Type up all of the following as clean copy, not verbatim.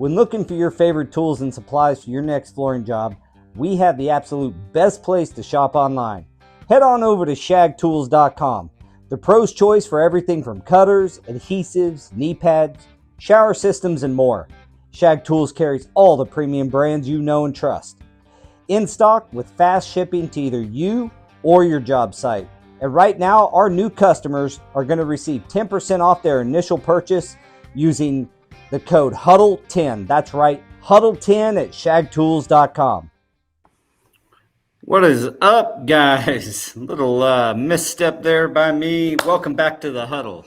When looking for your favorite tools and supplies for your next flooring job, we have the absolute best place to shop online. Head on over to shagtools.com, the pro's choice for everything from cutters, adhesives, knee pads, shower systems, and more. Shag Tools carries all the premium brands you know and trust. In stock with fast shipping to either you or your job site. And right now, our new customers are going to receive 10% off their initial purchase using the code HUDDLE10. That's right, HUDDLE10 at shagtools.com. What is up, guys? Little misstep there by me. Welcome back to the Huddle,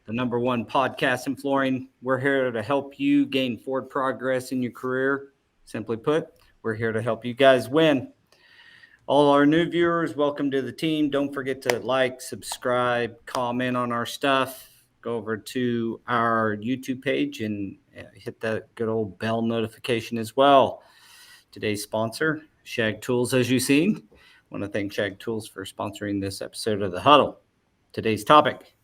the #1 podcast in flooring. We're here to help you gain forward progress in your career. Simply put, we're here to help you guys win. All our new viewers, welcome to the team. Don't forget to like, subscribe, comment on our stuff. Go over to our YouTube page and hit that good old bell notification as well. Today's sponsor, Shag Tools, as you've seen. I want to thank Shag Tools for sponsoring this episode of The Huddle. Today's topic,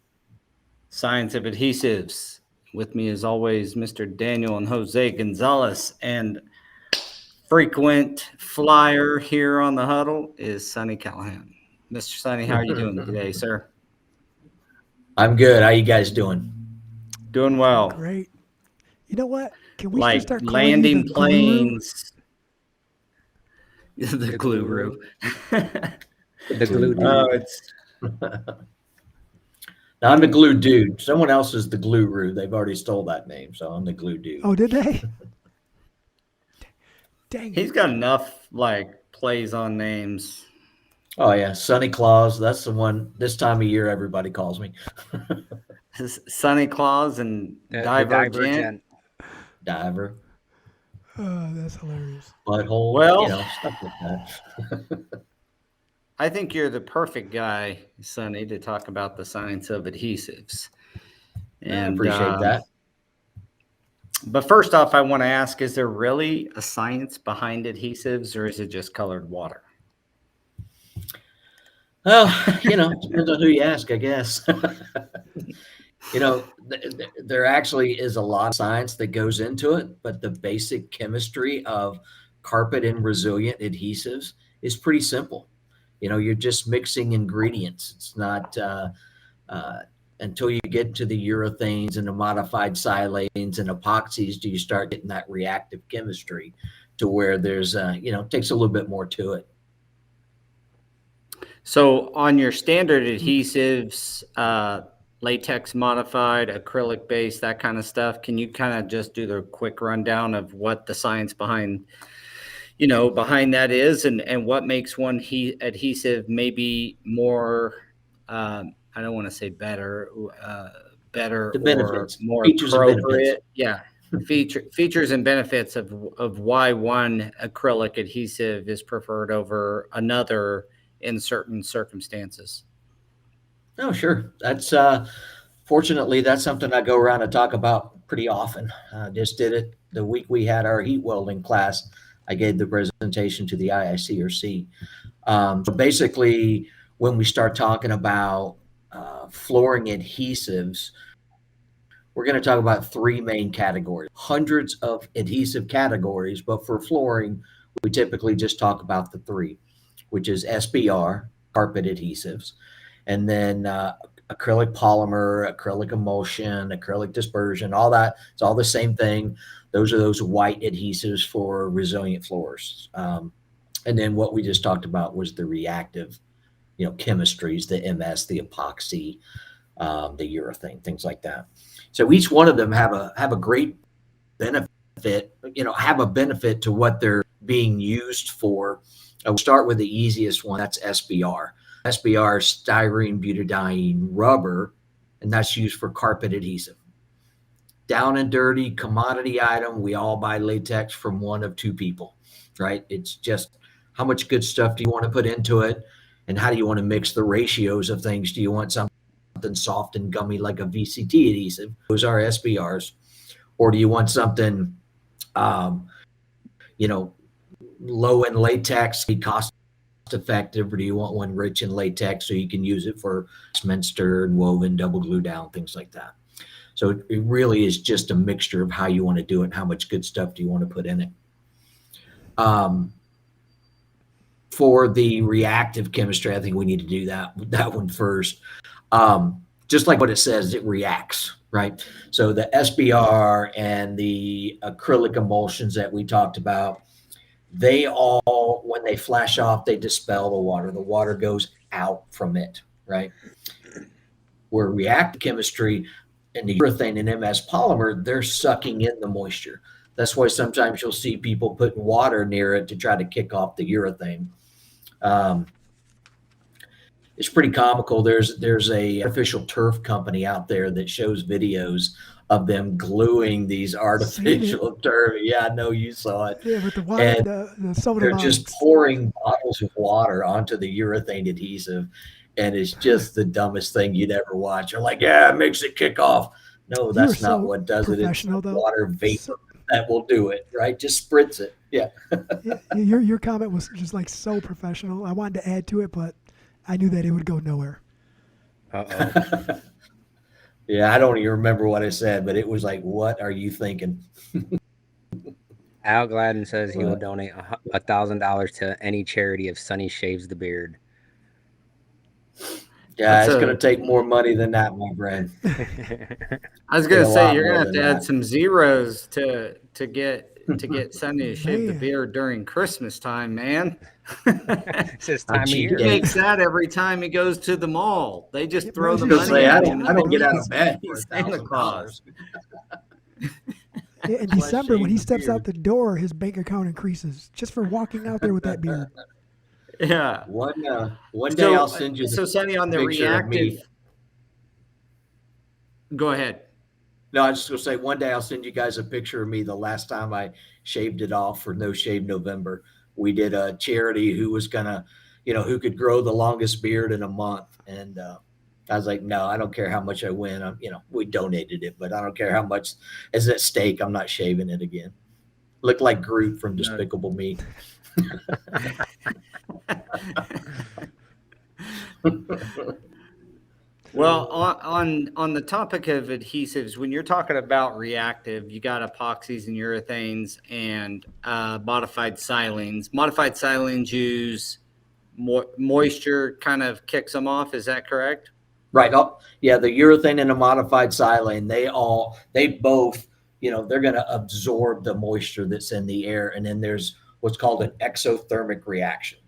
science of adhesives. With me, as always, Mr. Daniel and Jose Gonzalez, and frequent flyer here on The Huddle is Sonny Callaham. Mr. Sonny, how are you doing today, sir? I'm good. How you guys doing? Doing well. Great. You know what? Can we Like just start landing the planes. The glue. The glue dude. Oh, it's Now, I'm the glue dude. Someone else is the glue roo. They've already stole that name, so I'm the glue dude. Oh, did they? Dang. he's got enough plays on names. Oh yeah, Sonny Claus. That's the one. This time of year, everybody calls me. Sonny Claus and Divergent. Diver. Oh, that's hilarious. Butthole. Well, stuff like that. I think you're the perfect guy, Sonny, to talk about the science of adhesives. I appreciate that. But first off, I want to ask, is there really a science behind adhesives, or is it just colored water? Well, depends on who you ask, I guess. There actually is a lot of science that goes into it, but the basic chemistry of carpet and resilient adhesives is pretty simple. You're just mixing ingredients. It's not until you get to the urethanes and the modified silanes and epoxies do you start getting that reactive chemistry to where there's, takes a little bit more to it. So on your standard adhesives, latex modified, acrylic based, that kind of stuff, can you kind of just do the quick rundown of what the science behind that is, and what makes one adhesive maybe more, I don't want to say better The benefits, or more features appropriate. Yeah. Features and benefits of why one acrylic adhesive is preferred over another in certain circumstances. Oh, sure. That's fortunately, that's something I go around and talk about pretty often. Just did it the week we had our heat welding class. I gave the presentation to the IICRC. So basically, when we start talking about flooring adhesives, we're going to talk about three main categories. Hundreds of adhesive categories, but for flooring, we typically just talk about the three, which is SBR, carpet adhesives, and then acrylic polymer, acrylic emulsion, acrylic dispersion, all that. It's all the same thing. Those are those white adhesives for resilient floors. And then what we just talked about was the reactive, chemistries, the MS, the epoxy, the urethane, things like that. So each one of them have a great benefit, have a benefit to what they're being used for. I will start with the easiest one. That's SBR. SBR is styrene butadiene rubber, and that's used for carpet adhesive. Down and dirty commodity item. We all buy latex from one of two people, right? It's just how much good stuff do you want to put into it, and how do you want to mix the ratios of things? Do you want something soft and gummy like a VCT adhesive? Those are SBRs. Or do you want something, low in latex, be cost effective, or do you want one rich in latex so you can use it for Minster and woven, double glue down, things like that? So it really is just a mixture of how you want to do it and how much good stuff do you want to put in it. For the reactive chemistry, I think we need to do that one first. Just like what it says, it reacts, right? So the SBR and the acrylic emulsions that we talked about, they all, when they flash off, they dispel the water. The water goes out from it, right? Where reactive chemistry and the urethane and MS polymer, they're sucking in the moisture. That's why sometimes you'll see people putting water near it to try to kick off the urethane. It's pretty comical. There's a artificial turf company out there that shows videos of them gluing these artificial turf. Yeah, I know you saw it. Yeah, with the water, And the soda they're bottles. just pouring bottles of water onto the urethane adhesive, and it's just the dumbest thing you'd ever watch. You're like, yeah, it makes it kick off. No, that's not what does it. It's water vapor that will do it, right? Just spritz it. Yeah. Your comment was just like so professional. I wanted to add to it, but I knew that it would go nowhere. Uh-oh. Yeah, I don't even remember what I said, but it was like, what are you thinking? Al Gladden says he will donate $1,000 to any charity if Sonny shaves the beard. Yeah, it's going to take more money than that, my friend. I was going to say, you're going to have to add some zeros to get Sonny to shave the beard during Christmas time, man. It's his time of year. He makes that every time he goes to the mall. They just throw the money say, at I him. don't get out of bed for Santa Claus. In December, when he steps out the door, his bank account increases just for walking out there with that beard. Yeah. One day I'll send you. So Sonny, on the reactive. Go ahead. No, I was just going to say, one day I'll send you guys a picture of me the last time I shaved it off for No Shave November. We did a charity who was going to, who could grow the longest beard in a month. And I was like, no, I don't care how much I win. We donated it, but I don't care how much is at stake. I'm not shaving it again. Looked like Groot from Despicable Me. Well, on the topic of adhesives, when you're talking about reactive, you got epoxies and urethanes and modified silanes. Modified silanes use moisture, kind of kicks them off. Is that correct? Right. Oh, yeah. The urethane and the modified silane, they both, they're going to absorb the moisture that's in the air. And then there's what's called an exothermic reaction.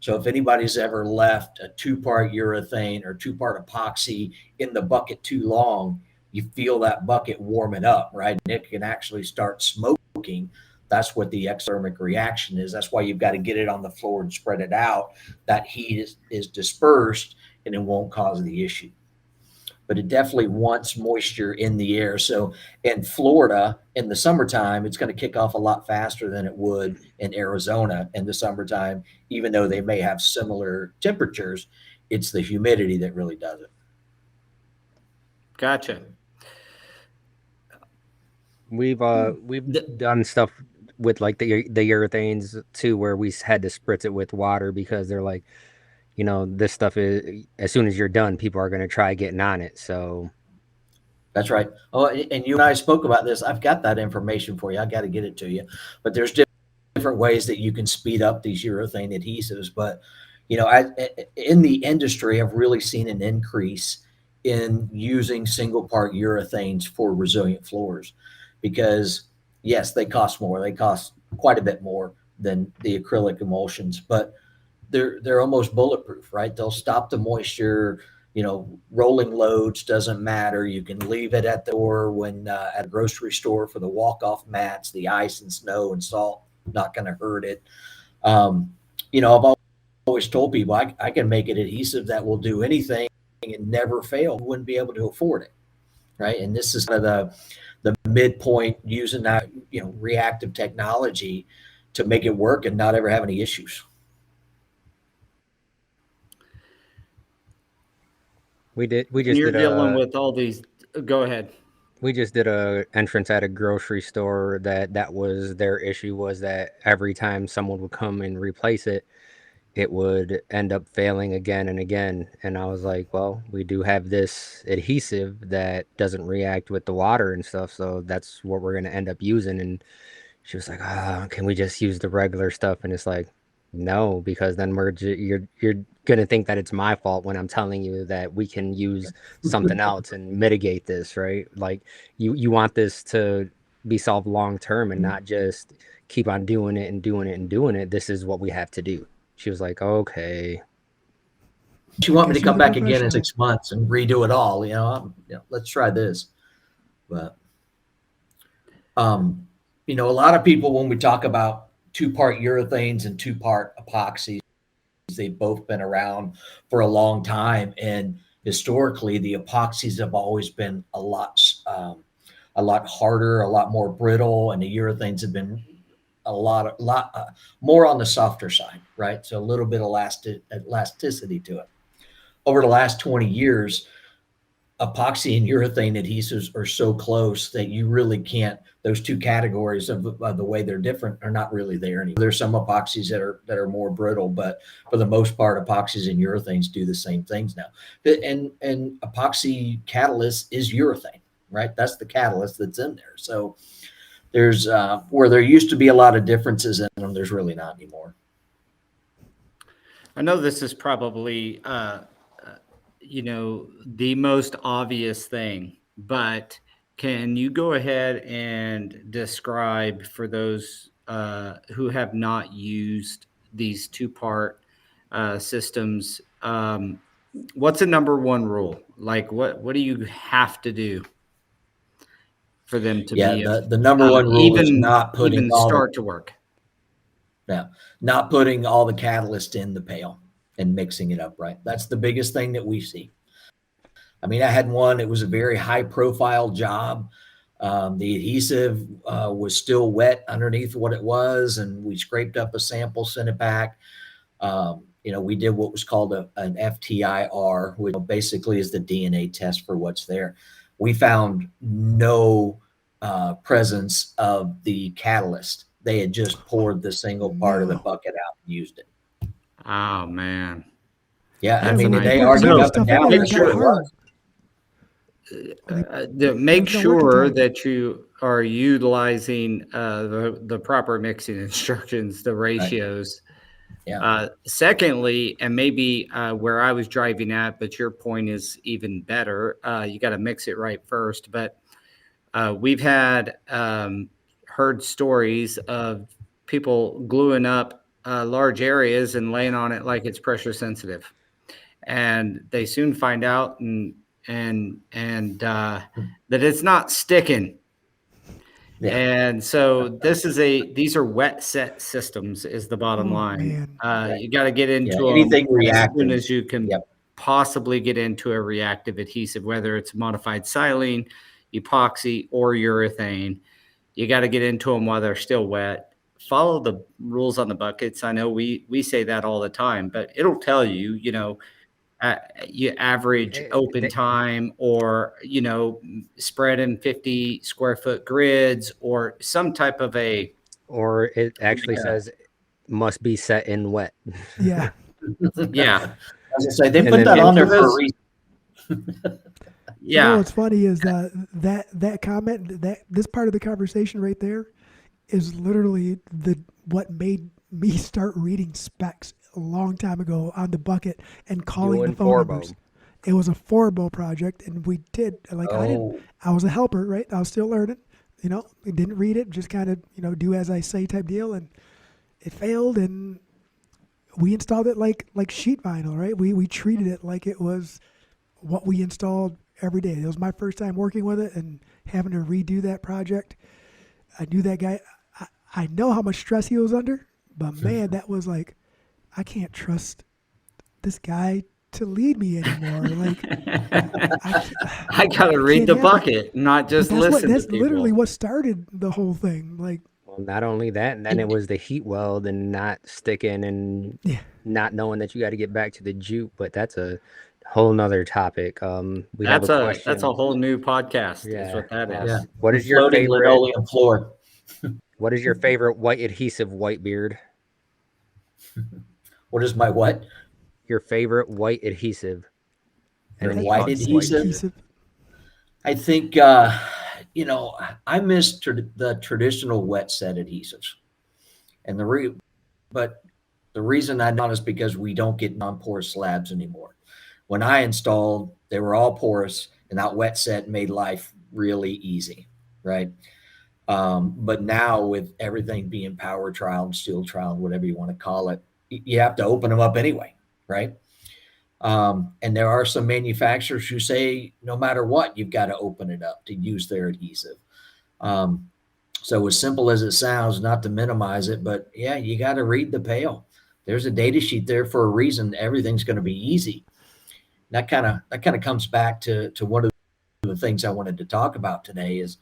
So if anybody's ever left a 2-part urethane or 2-part epoxy in the bucket too long, you feel that bucket warming up, right? And it can actually start smoking. That's what the exothermic reaction is. That's why you've got to get it on the floor and spread it out. That heat is dispersed and it won't cause the issue. But it definitely wants moisture in the air. So in Florida, in the summertime, it's going to kick off a lot faster than it would in Arizona in the summertime, even though they may have similar temperatures. It's the humidity that really does it. Gotcha. We've done stuff with like the urethanes too, where we had to spritz it with water because they're like, this stuff is, as soon as you're done, people are going to try getting on it. So that's right. Oh, and you and I spoke about this. I've got that information for you. I got to get it to you. But there's different ways that you can speed up these urethane adhesives. But, in the industry, I've really seen an increase in using single-part urethanes for resilient floors because, yes, they cost more. They cost quite a bit more than the acrylic emulsions, but they're almost bulletproof, right? They'll stop the moisture, rolling loads doesn't matter. You can leave it at the door when at a grocery store for the walk-off mats, the ice and snow and salt, not going to hurt it. I've always told people I can make an adhesive that will do anything and never fail. You wouldn't be able to afford it, right? And this is kind of the midpoint using that, reactive technology to make it work and not ever have any issues. You're dealing with all these. Go ahead. We just did a entrance at a grocery store that was their issue, was that every time someone would come and replace it, it would end up failing again and again. And I was like, well, we do have this adhesive that doesn't react with the water and stuff, so that's what we're going to end up using. And she was like, oh, can we just use the regular stuff? And it's like, no, because then you're going to think that it's my fault when I'm telling you that we can use something else and mitigate this, right? Like you want this to be solved long term and not just keep on doing it and doing it and doing it. This is what we have to do. She was like, okay. She want me Guess to you're come the back again in professional. 6 months and redo it all. Let's try this. But a lot of people, when we talk about 2-part urethanes and 2-part epoxies, they've both been around for a long time, and historically the epoxies have always been a lot harder, a lot more brittle, and the urethanes have been a lot more on the softer side, right? So a little bit elasticity to it. Over the last 20 years, epoxy and urethane adhesives are so close that you really can't, those two categories of the way they're different are not really there anymore. There's some epoxies that are more brittle, but for the most part, epoxies and urethanes do the same things now. And epoxy catalyst is urethane, right? That's the catalyst that's in there. So there's where there used to be a lot of differences in them, there's really not anymore. I know this is probably the most obvious thing, but can you go ahead and describe for those who have not used these 2-part systems, what's the number one rule? Like what do you have to do for them to be the number one rule is not putting to work? Yeah, not putting all the catalyst in the pail and mixing it up right. That's the biggest thing that we see. I mean, I had one, it was a very high profile job. The adhesive was still wet underneath what it was, and we scraped up a sample, sent it back. We did what was called an FTIR, which basically is the DNA test for what's there. We found no presence of the catalyst. They had just poured the single part of the bucket out and used it. Oh, man. Yeah, Yeah, I mean, when they they argued put up stuff and in down. there, Make it sure got it hard. was. Make There's no sure working time. that you are utilizing the proper mixing instructions, the ratios. Yeah. Secondly, and maybe where I was driving at, but your point is even better, you got to mix it right first. But we've had heard stories of people gluing up large areas and laying on it like it's pressure sensitive, and they soon find out that it's not sticking. Yeah. And so these are wet set systems is the bottom line. Man. You got to get into them anything as soon reactive. as you can Yep. possibly get into a reactive adhesive, whether it's modified silane, epoxy, or urethane. You got to get into them while they're still wet. Follow the rules on the buckets. I know we say that all the time, but it'll tell you, you average open time, or spread in 50 square foot grids, or some type of or it actually says must be set in wet. Yeah. Yeah. As I say, they And put then that on there for a those- reason. You know Yeah. what's funny is that comment, this part of the conversation right there is literally what made me start reading specs a long time ago on the bucket and calling the Doing phone Forbo. numbers. It was a Forbo project, and we did I was a helper, right? I was still learning, I didn't read it, just kind of, do as I say type deal, and it failed, and we installed it like sheet vinyl, right? We treated it like it was what we installed every day. It was my first time working with it and having to redo that project. I knew that guy. I know how much stress he was under, but man, that was like, I can't trust this guy to lead me anymore. Like, I got to read the bucket, not just listen That's to people. literally what started the whole thing. Like, well, not only that, and then it was the heat weld and not sticking and not knowing that you got to get back to the jute, but that's a whole nother topic. We have a question. That's a whole new podcast. Yeah. Is what that is. Yeah. What is your Floating favorite? linoleum floor. What is your favorite white adhesive white beard? What is my what? Your favorite white adhesive. The And then you white call it white adhesive? I think, I miss the traditional wet set adhesives. And but the reason I don't is because we don't get non-porous slabs anymore. When I installed, they were all porous, and that wet set made life really easy, right? But now with everything being power trialed, steel trialed, whatever you want to call it, you have to open them up anyway, right? And there are some manufacturers who say no matter what, you've got to open it up to use their adhesive. Um, so as simple as it sounds, not to minimize it, but yeah, you got to read the pail. There's a data sheet there for a reason. Everything's going to be easy. That kind of comes back to one of the things I wanted to talk about today is,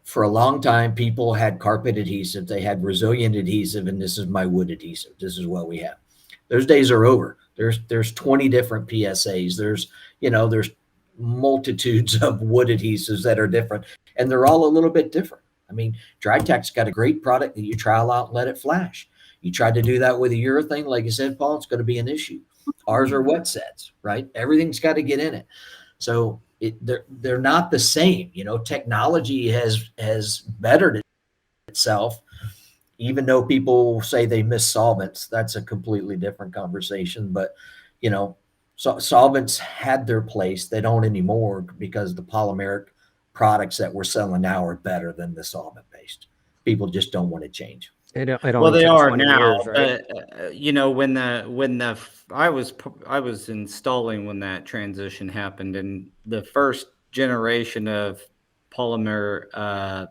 for a long time, people had carpet adhesive, they had resilient adhesive, and this is my wood adhesive. This is what we have. Those days are over. There's 20 different PSAs. There's multitudes of wood adhesives that are different, and they're all a little bit different. I mean, DryTac's got a great product that you trial out and let it flash. You try to do that with a urethane, like you said, Paul, it's going to be an issue. Ours are wet sets, right? Everything's got to get in it. So they're not the same. Technology has bettered itself, even though people say they miss solvents. That's a completely different conversation. But solvents had their place. They don't anymore because the polymeric products that we're selling now are better than the solvent based. People just don't want to change. It Well, only they took are 20 now, years, right? but I was installing when that transition happened, and the first generation of polymer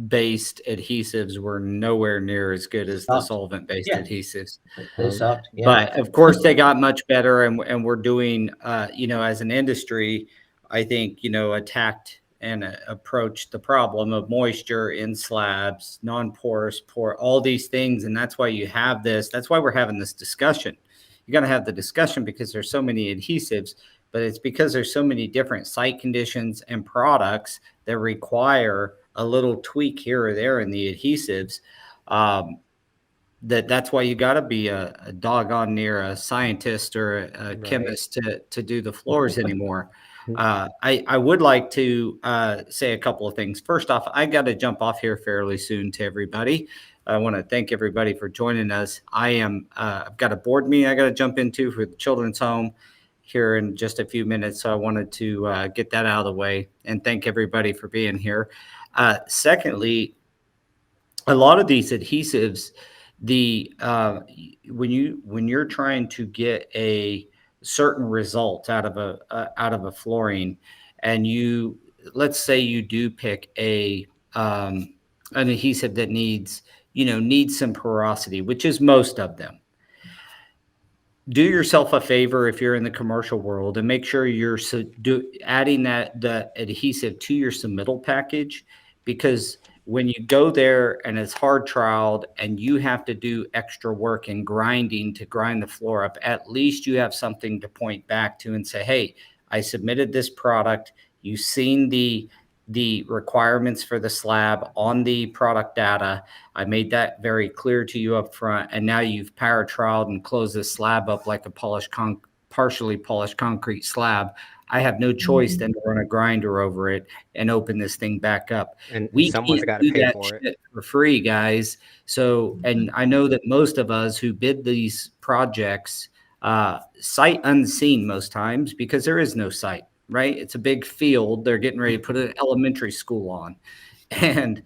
based adhesives were nowhere near as good as the solvent based Yeah. adhesives. They sucked. Yeah. But of course, they got much better, and we're doing, as an industry, I think, attacked and approached the problem of moisture in slabs, non-porous, all these things, and that's why you have this. That's why we're having this discussion. You got to have the discussion because there's so many adhesives, but it's because there's so many different site conditions and products that require a little tweak here or there in the adhesives. That's why you got to be a doggone near a scientist or a chemist to do the floors anymore. I would like to say a couple of things. First off, I got to jump off here fairly soon to everybody. I want to thank everybody for joining us. I've got a board meeting I got to jump into for the children's home here in just a few minutes. So I wanted to get that out of the way and thank everybody for being here. Secondly, a lot of these adhesives, when you're trying to get a certain result out of a flooring, and let's say you do pick an adhesive that needs some porosity, which is most of them. Do yourself a favor if you're in the commercial world and make sure you're adding the adhesive to your submittal package, because when you go there and it's hard trialed and you have to do extra work and grinding to grind the floor up, at least you have something to point back to and say, hey, I submitted this product. You've seen the requirements for the slab on the product data. I made that very clear to you up front. And now you've power trialed and closed this slab up like a partially polished concrete slab. I have no choice than to run a grinder over it and open this thing back up. And We someone's can't got to do pay that for it shit for free, guys. So, and I know that most of us who bid these projects, sight unseen most times, because there is no site, right? It's a big field. They're getting ready to put an elementary school on, and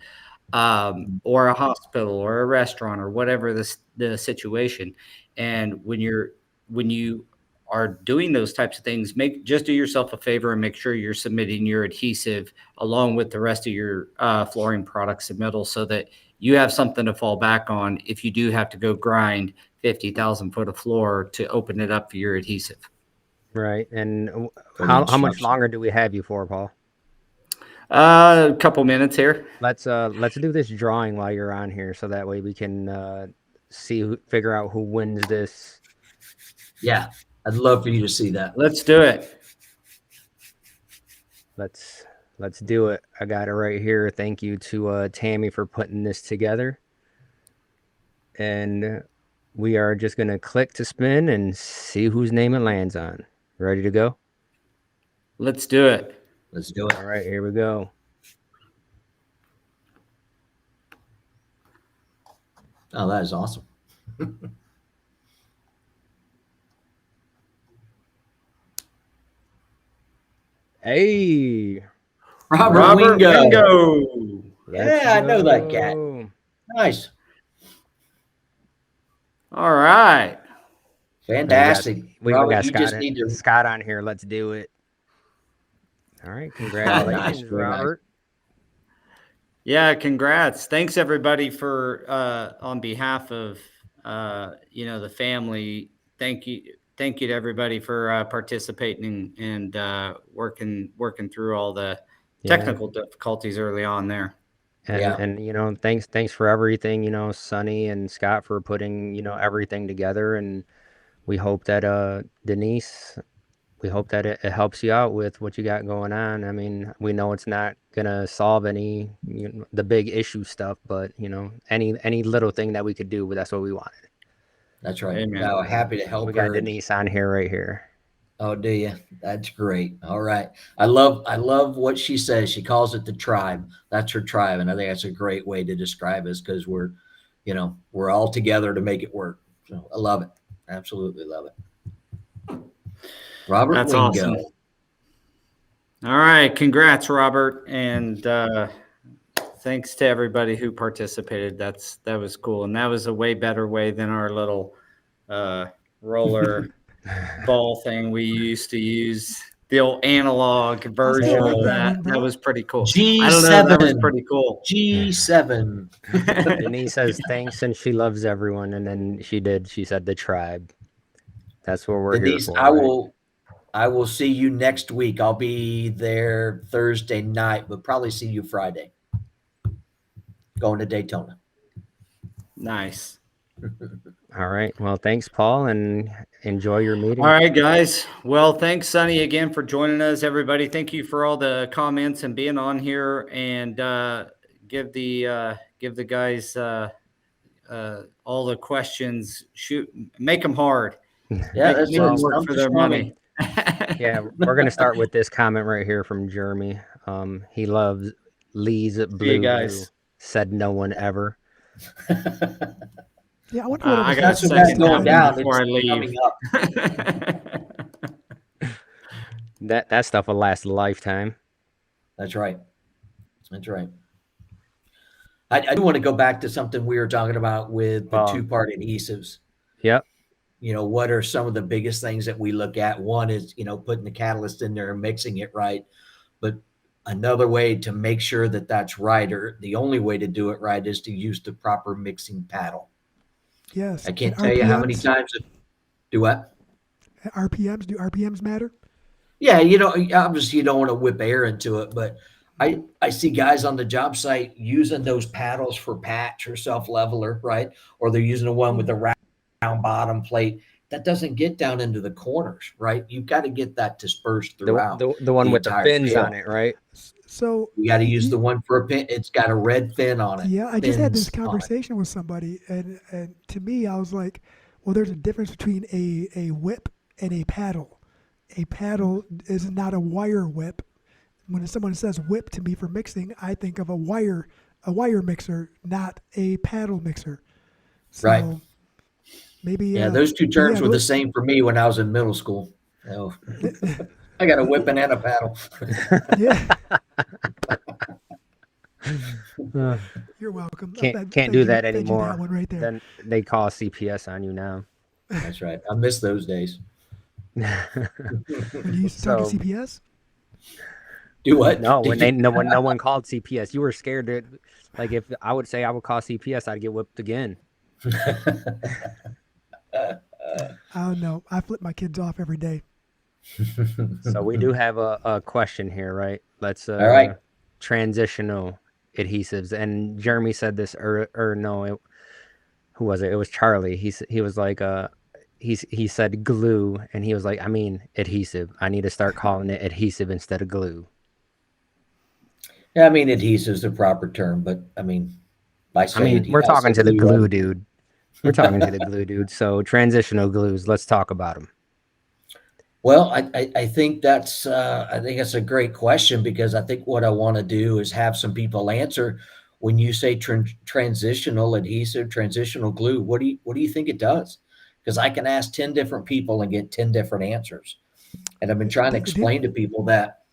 or a hospital or a restaurant or whatever the situation. And when you are doing those types of things, just do yourself a favor and make sure you're submitting your adhesive along with the rest of your flooring product submittal, so that you have something to fall back on if you do have to go grind 50,000 foot of floor to open it up for your adhesive. Right. And how much longer do we have you for, Paul? A couple minutes here. Let's do this drawing while you're on here, so that way we can figure out who wins this. Yeah, I'd love for you to see that. Let's do it. Let's do it. I got it right here. Thank you to Tammy for putting this together. And we are just going to click to spin and see whose name it lands on. Ready to go? Let's do it. Let's do it. All right, here we go. Oh, that is awesome. Hey, Robert Wingo. Let's I know that cat. go. Nice. All right. Fantastic. We Robert, got you Scott, just need to. Scott on here. Let's do it. All right, congratulations, Very nice. Robert. Yeah, congrats. Thanks everybody for on behalf of the family. Thank you to everybody for participating and working through all the technical difficulties early on there. And thanks for everything, Sonny and Scott for putting everything together, and we hope that Denise, we hope that it helps you out with what you got going on. I mean, we know it's not gonna solve any the big issue stuff, but any little thing that we could do, that's what we wanted. That's right. Amen. No, happy to help We her. got Denise on here right here. Oh, do you? That's great. All right. I love what she says. She calls it the tribe. That's her tribe. And I think that's a great way to describe us, because we're all together to make it work. So I love it. Absolutely love it. Robert That's Wingo. awesome. All right. Congrats, Robert. And thanks to everybody who participated. That was cool. And that was a way better way than our little roller ball thing we used to use, the old analog version of that. That was pretty cool. G7. I don't know, that was pretty cool. G7. Denise says thanks and she loves everyone, and then she said the tribe. That's what we're Denise, here for. I will see you next week. I'll be there Thursday night, but probably see you Friday. Going to Daytona. Nice. All right. Well, thanks, Paul, and enjoy your meeting. All right, guys. Well, thanks, Sonny, again for joining us. Everybody, thank you for all the comments and being on here. And give the guys all the questions. Make them hard. Yeah, Make them work for their money. Yeah, we're gonna start with this comment right here from Jeremy. He loves Lee's blue. Guys. Said no one ever. Yeah, I wonder what I got that's going down before I leave. Coming up. That stuff will last a lifetime. That's right. That's right. I do want to go back to something we were talking about with the two-part adhesives. Yep. What are some of the biggest things that we look at? One is, putting the catalyst in there and mixing it right. But another way to make sure that that's right, or the only way to do it right, is to use the proper mixing paddle. Yes. I can't tell you how many times. Do what? RPMs? Do RPMs matter? Yeah, obviously you don't want to whip air into it, but I see guys on the job site using those paddles for patch or self-leveler, right? Or they're using the one with the round bottom plate. That doesn't get down into the corners, right? You've got to get that dispersed throughout. The one with the fins field. on it, right? So you got to use the one for a pin. It's got a red fin on it. Yeah, I just had this conversation with somebody, and to me, I was like, well, there's a difference between a whip and a paddle. A paddle is not a wire whip. When someone says whip to me for mixing, I think of a wire mixer, not a paddle mixer. So right. Maybe. Yeah, those two terms were the same for me when I was in middle school. Oh. I got a whipping and a paddle. Yeah. You're welcome. Can't do that anymore. That one right there. Then they call CPS on you now. That's right. I miss those days. When you used to talk to CPS? Do what? No, no one called CPS. You were scared that, like, if I would say I would call CPS, I'd get whipped again. I don't know. I flip my kids off every day. So we do have a question here, right? Let's all right. Transitional adhesives. And Jeremy said this, or no, who was it? It was Charlie. He was like, he said glue, and he was like, I mean adhesive. I need to start calling it adhesive instead of glue. Yeah, I mean adhesive is the proper term, but I mean, we're talking to the glue dude. We're talking to the glue dude. So transitional glues, let's talk about them. Well, I think that's a great question, because I think what I want to do is have some people answer. When you say transitional adhesive, transitional glue, what do you think it does? Because I can ask 10 different people and get 10 different answers. And I've been trying to explain to people that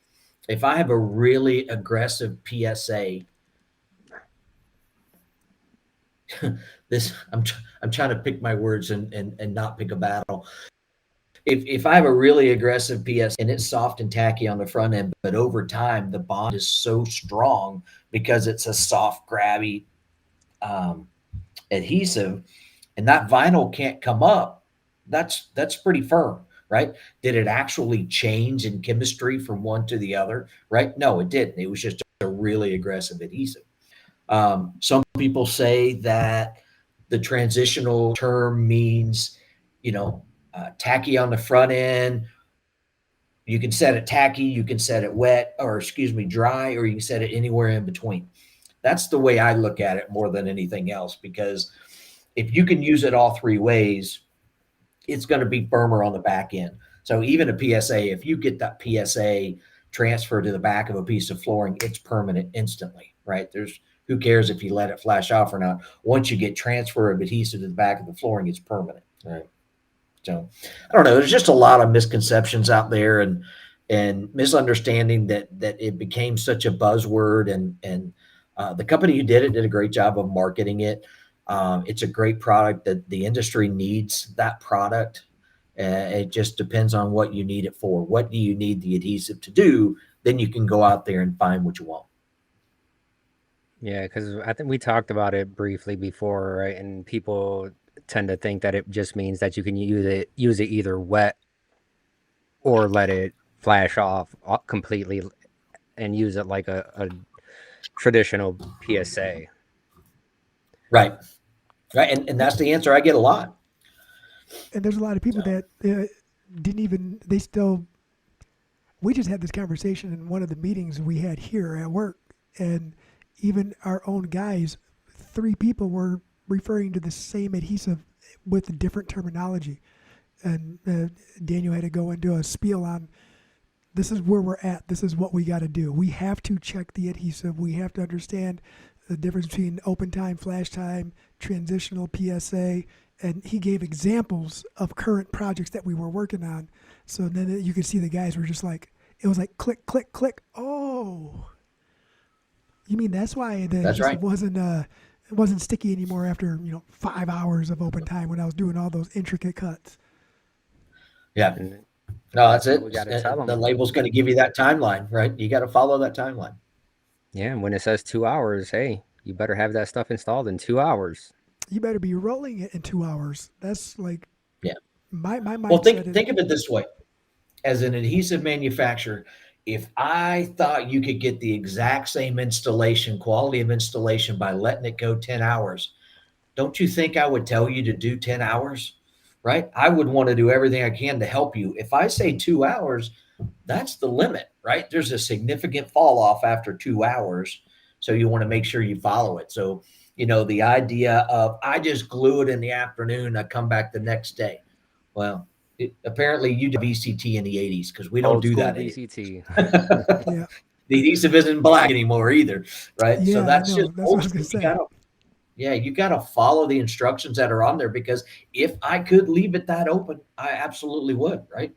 if I have a really aggressive PSA, I'm trying to pick my words and not pick a battle. If I have a really aggressive PS and it's soft and tacky on the front end, but over time the bond is so strong because it's a soft, grabby adhesive, and that vinyl can't come up, that's pretty firm, right? Did it actually change in chemistry from one to the other, right? No, it didn't. It was just a really aggressive adhesive. Some people say that the transitional term means, tacky on the front end. You can set it tacky, you can set it wet, or excuse me, dry, or you can set it anywhere in between. That's the way I look at it more than anything else, because if you can use it all three ways, it's going to be firmer on the back end. So even a PSA, if you get that PSA transferred to the back of a piece of flooring, it's permanent instantly, right? Who cares if you let it flash off or not? Once you get transfer of adhesive to the back of the flooring, it's permanent, right? So I don't know. There's just a lot of misconceptions out there and misunderstanding that it became such a buzzword. And the company who did it did a great job of marketing it. It's a great product that the industry needs that product. It just depends on what you need it for. What do you need the adhesive to do? Then you can go out there and find what you want. Yeah, because I think we talked about it briefly before, right? And people tend to think that it just means that you can use it either wet or let it flash off completely and use it like a traditional PSA. Right. And that's the answer I get a lot. And there's a lot of people that we just had this conversation in one of the meetings we had here at work, and even our own guys, 3 people were referring to the same adhesive with different terminology. And Daniel had to go into a spiel on, this is where we're at. This is what we got to do. We have to check the adhesive. We have to understand the difference between open time, flash time, transitional PSA. And he gave examples of current projects that we were working on. So then you could see the guys were just like, it was like click, click, click. Oh, you mean that's why the adhesive wasn't sticky anymore after 5 hours of open time when I was doing all those intricate cuts. Yeah. No, that's it. The label's going to give you that timeline, right? You got to follow that timeline. Yeah, and when it says 2 hours, hey, you better have that stuff installed in 2 hours. You better be rolling it in 2 hours. That's like, yeah. My mindset. Well, think of it this way: as an adhesive manufacturer, if I thought you could get the exact same quality of installation by letting it go 10 hours, don't you think I would tell you to do 10 hours? Right? I would want to do everything I can to help you. If I say 2 hours, that's the limit, right? There's a significant fall off after 2 hours. So you want to make sure you follow it. So, the idea of I just glue it in the afternoon, I come back the next day. Well, apparently you did VCT in the 80s, because we don't do that VCT. Yeah. The adhesive isn't black anymore either, right? Yeah, so that's just what I was going to say. You got to follow the instructions that are on there, because if I could leave it that open, I absolutely would, right?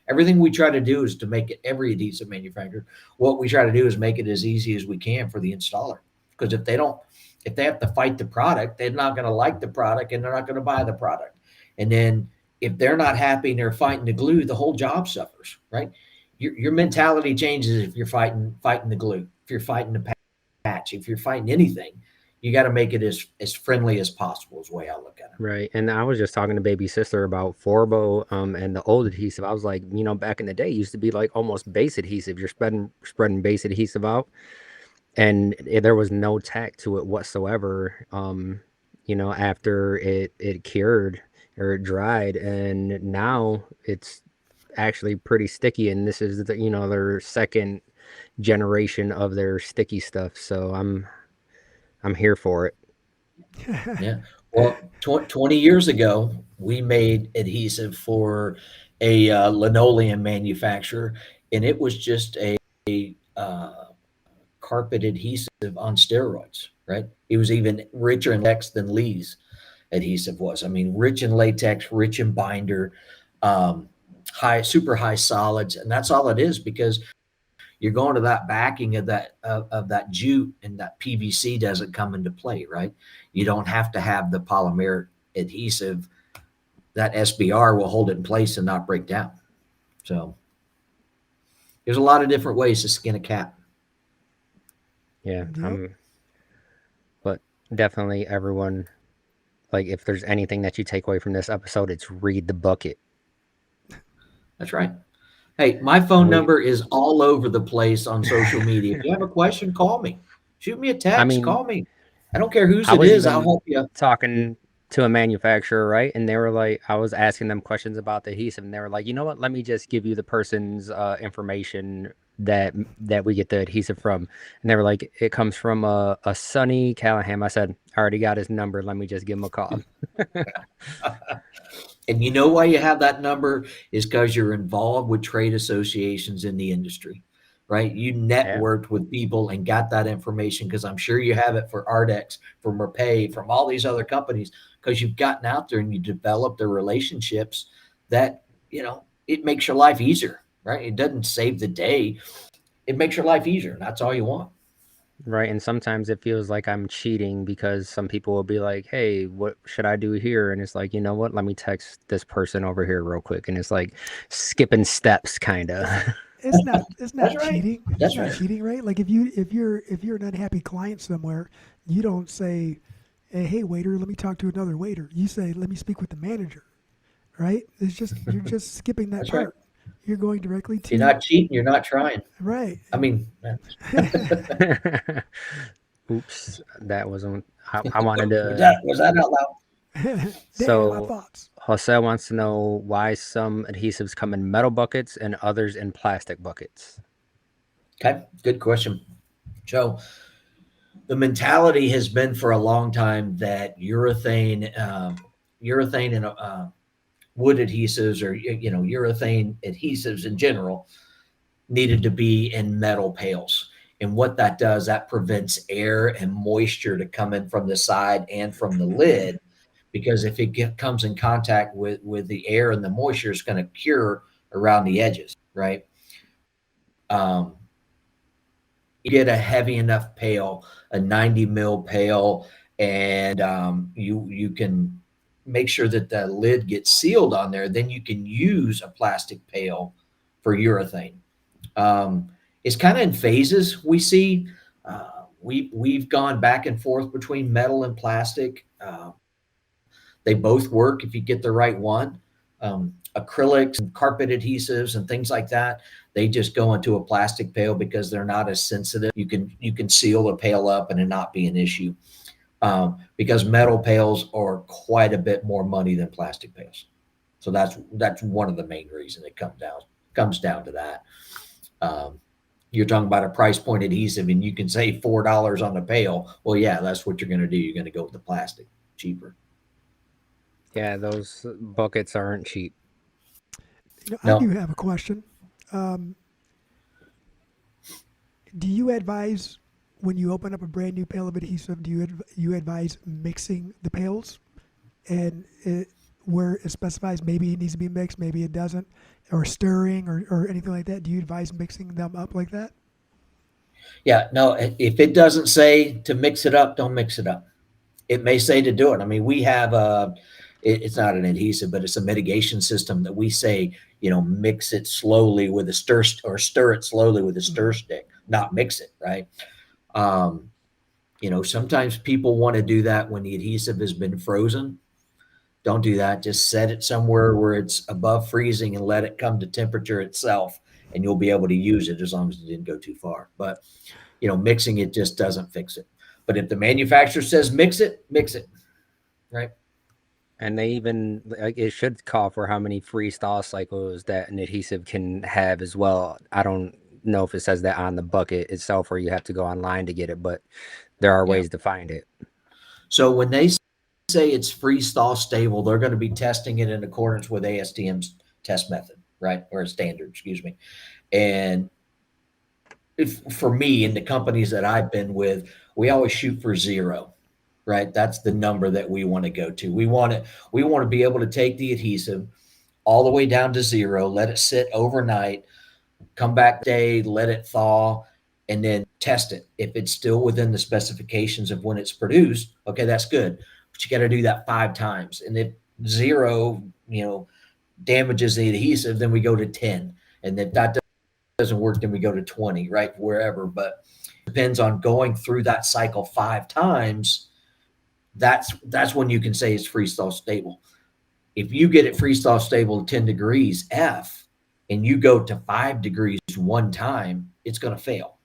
Everything we try to do is to make it, every adhesive manufacturer, what we try to do is make it as easy as we can for the installer. Because if they have to fight the product, they're not going to like the product and they're not going to buy the product. And then if they're not happy and they're fighting the glue, the whole job suffers, right? Your mentality changes if you're fighting the glue, if you're fighting the patch, if you're fighting anything. You got to make it as friendly as possible is the way I look at it. Right. And I was just talking to baby sister about Forbo and the old adhesive. I was like, back in the day, it used to be like almost base adhesive. You're spreading base adhesive out, and there was no tack to it whatsoever. After it cured or it dried, and now it's actually pretty sticky. And this is their second generation of their sticky stuff. So I'm here for it. Yeah. Well, 20 years ago, we made adhesive for a linoleum manufacturer, and it was just a uh, carpet adhesive on steroids, right? It was even richer in latex than Lee's adhesive was. I mean, rich in latex, rich in binder, super high solids, and that's all it is because you're going to that backing of that jute, and that PVC doesn't come into play, right? You don't have to have the polymer adhesive. That SBR will hold it in place and not break down. So there's a lot of different ways to skin a cat. Yeah, Yep. but definitely everyone, like if there's anything that you take away from this episode, it's read the bucket. That's right. Hey, my phone number is all over the place on social media. If you have a question, call me. Shoot me a text. I mean, call me. I don't care whose I it was is. I'll even help you. talking to a manufacturer, right? And they were like, I was asking them questions about the adhesive, and they were like, you know what? Let me just give you the person's information that we get the adhesive from. And they were like, it comes from a Sonny Callaham. I said, I already got his number. Let me just give him a call. And you know why you have that number is because you're involved with trade associations in the industry, right? You networked with people and got that information because I'm sure you have it for Ardex, from Merpay, from all these other companies, because you've gotten out there and you developed the relationships that, it makes your life easier, right? It doesn't save the day. It makes your life easier. That's all you want. Right. And sometimes it feels like I'm cheating because some people will be like, hey, what should I do here? And it's like, you know what? Let me text this person over here real quick. And it's like skipping steps, kind of. It's not That's right. cheating. That's It's not right. cheating, right? Like if you're an unhappy client somewhere, you don't say, hey waiter, let me talk to another waiter. You say, let me speak with the manager, right? It's just you're just skipping that That's part. right. You're going directly to You're not cheating. You're not trying. right. I mean, Oops, that wasn't. I wanted was that out loud? Damn, my So thoughts. Jose wants to know why some adhesives come in metal buckets and others in plastic buckets. Okay, good question. So the mentality has been for a long time that urethane and wood adhesives, or urethane adhesives in general, needed to be in metal pails. And what that does, that prevents air and moisture to come in from the side and from the lid, because if it comes in contact with the air and the moisture, it's going to cure around the edges, right? You get a heavy enough pail, a 90 mil pail, and you can make sure that the lid gets sealed on there. Then you can use a plastic pail for urethane. It's kind of in phases. We see we've gone back and forth between metal and plastic. They both work if you get the right one. Acrylics and carpet adhesives and things like that, they just go into a plastic pail because they're not as sensitive. You can seal the pail up and it not be an issue. Because metal pails are quite a bit more money than plastic pails. So that's one of the main reasons it comes down to that. You're talking about a price point adhesive and you can save $4 on the pail. Well, yeah, that's what you're going to do. You're going to go with the plastic, cheaper. Yeah, those buckets aren't cheap. I do have a question. Do you advise when you open up a brand new pail of adhesive, do you advise mixing the pails? And where it specifies maybe it needs to be mixed, maybe it doesn't, or stirring or anything like that? Do you advise mixing them up like that? Yeah, no, if it doesn't say to mix it up, don't mix it up. It may say to do it. I mean, we have it's not an adhesive, but it's a mitigation system that we say, mix it slowly with a stir it slowly with a stir stick, not mix it, right? Sometimes people want to do that when the adhesive has been frozen. Don't do that. Just set it somewhere where it's above freezing and let it come to temperature itself, and you'll be able to use it as long as it didn't go too far. But, mixing it just doesn't fix it. But if the manufacturer says mix it, right? And they even, it should call for how many freeze-thaw cycles that an adhesive can have as well. I don't know if it says that on the bucket itself or you have to go online to get it, but there are ways to find it. So when they say it's freeze thaw stable, they're going to be testing it in accordance with ASTM's test method, right? Or a standard, excuse me. And if for me and the companies that I've been with, we always shoot for 0, right? That's the number that we want to go to. We want to be able to take the adhesive all the way down to 0, let it sit overnight, come back day, let it thaw, and then test it. If it's still within the specifications of when it's produced, okay, that's good. But you got to do that 5 times. And if 0, damages the adhesive, then we go to 10. And if that doesn't work, then we go to 20, right? Wherever. But it depends on going through that cycle 5 times. That's when you can say it's freeze thaw stable. If you get it freeze thaw stable 10 degrees F and you go to 5 degrees one time, it's going to fail,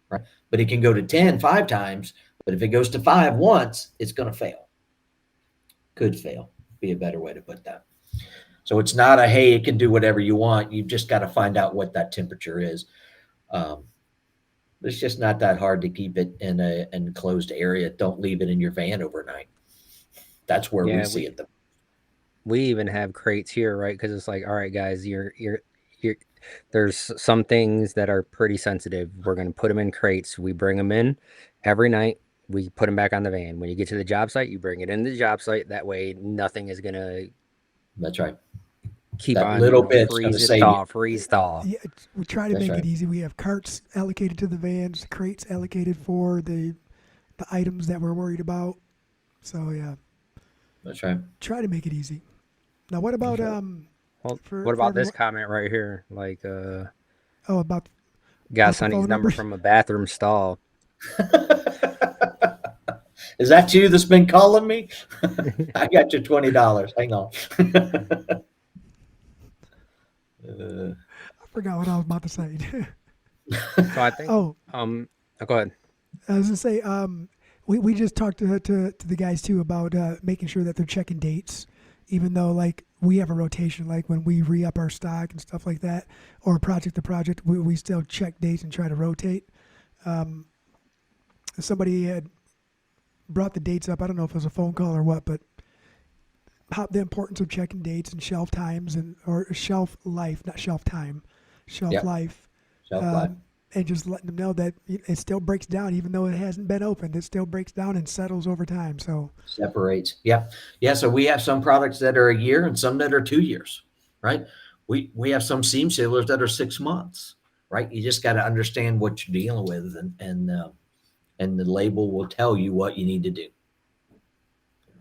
right? But it can go to 10 5 times, but if it goes to 5 once, it's going to fail. Could fail, be a better way to put that. So it's not a, hey, it can do whatever you want. You've just got to find out what that temperature is. It's just not that hard to keep it in an enclosed area. Don't leave it in your van overnight. That's where we see it. We even have crates here, right? Because it's like, all right, guys, there's some things that are pretty sensitive. We're going to put them in crates. We bring them in every night. We put them back on the van. When you get to the job site, you bring it into the job site. That way, nothing is going to. That's right. Keep that on little bit freeze thaw. Yeah, we try to make it easy. We have carts allocated to the vans, crates allocated for the items that we're worried about. So yeah, that's right. Try to make it easy. Now, what about what about this comment right here? Like about got Sonny's number from a bathroom stall. Is that you that's been calling me? I got your $20. Hang on. I forgot what I was about to say. So I think. Go ahead. I was gonna say, we just talked to the guys too about making sure that they're checking dates, even though like we have a rotation, like when we re-up our stock and stuff like that, or project to project, we still check dates and try to rotate. Somebody had brought the dates up. I don't know if it was a phone call or what, but the importance of checking dates and shelf times or shelf life, not shelf time, shelf life. Shelf life. And just letting them know that it still breaks down, even though it hasn't been opened. It still breaks down and settles over time. So separates. Yeah. So we have some products that are a year and some that are 2 years, right? We have some seam sealers that are 6 months, right? You just got to understand what you're dealing with, and the label will tell you what you need to do.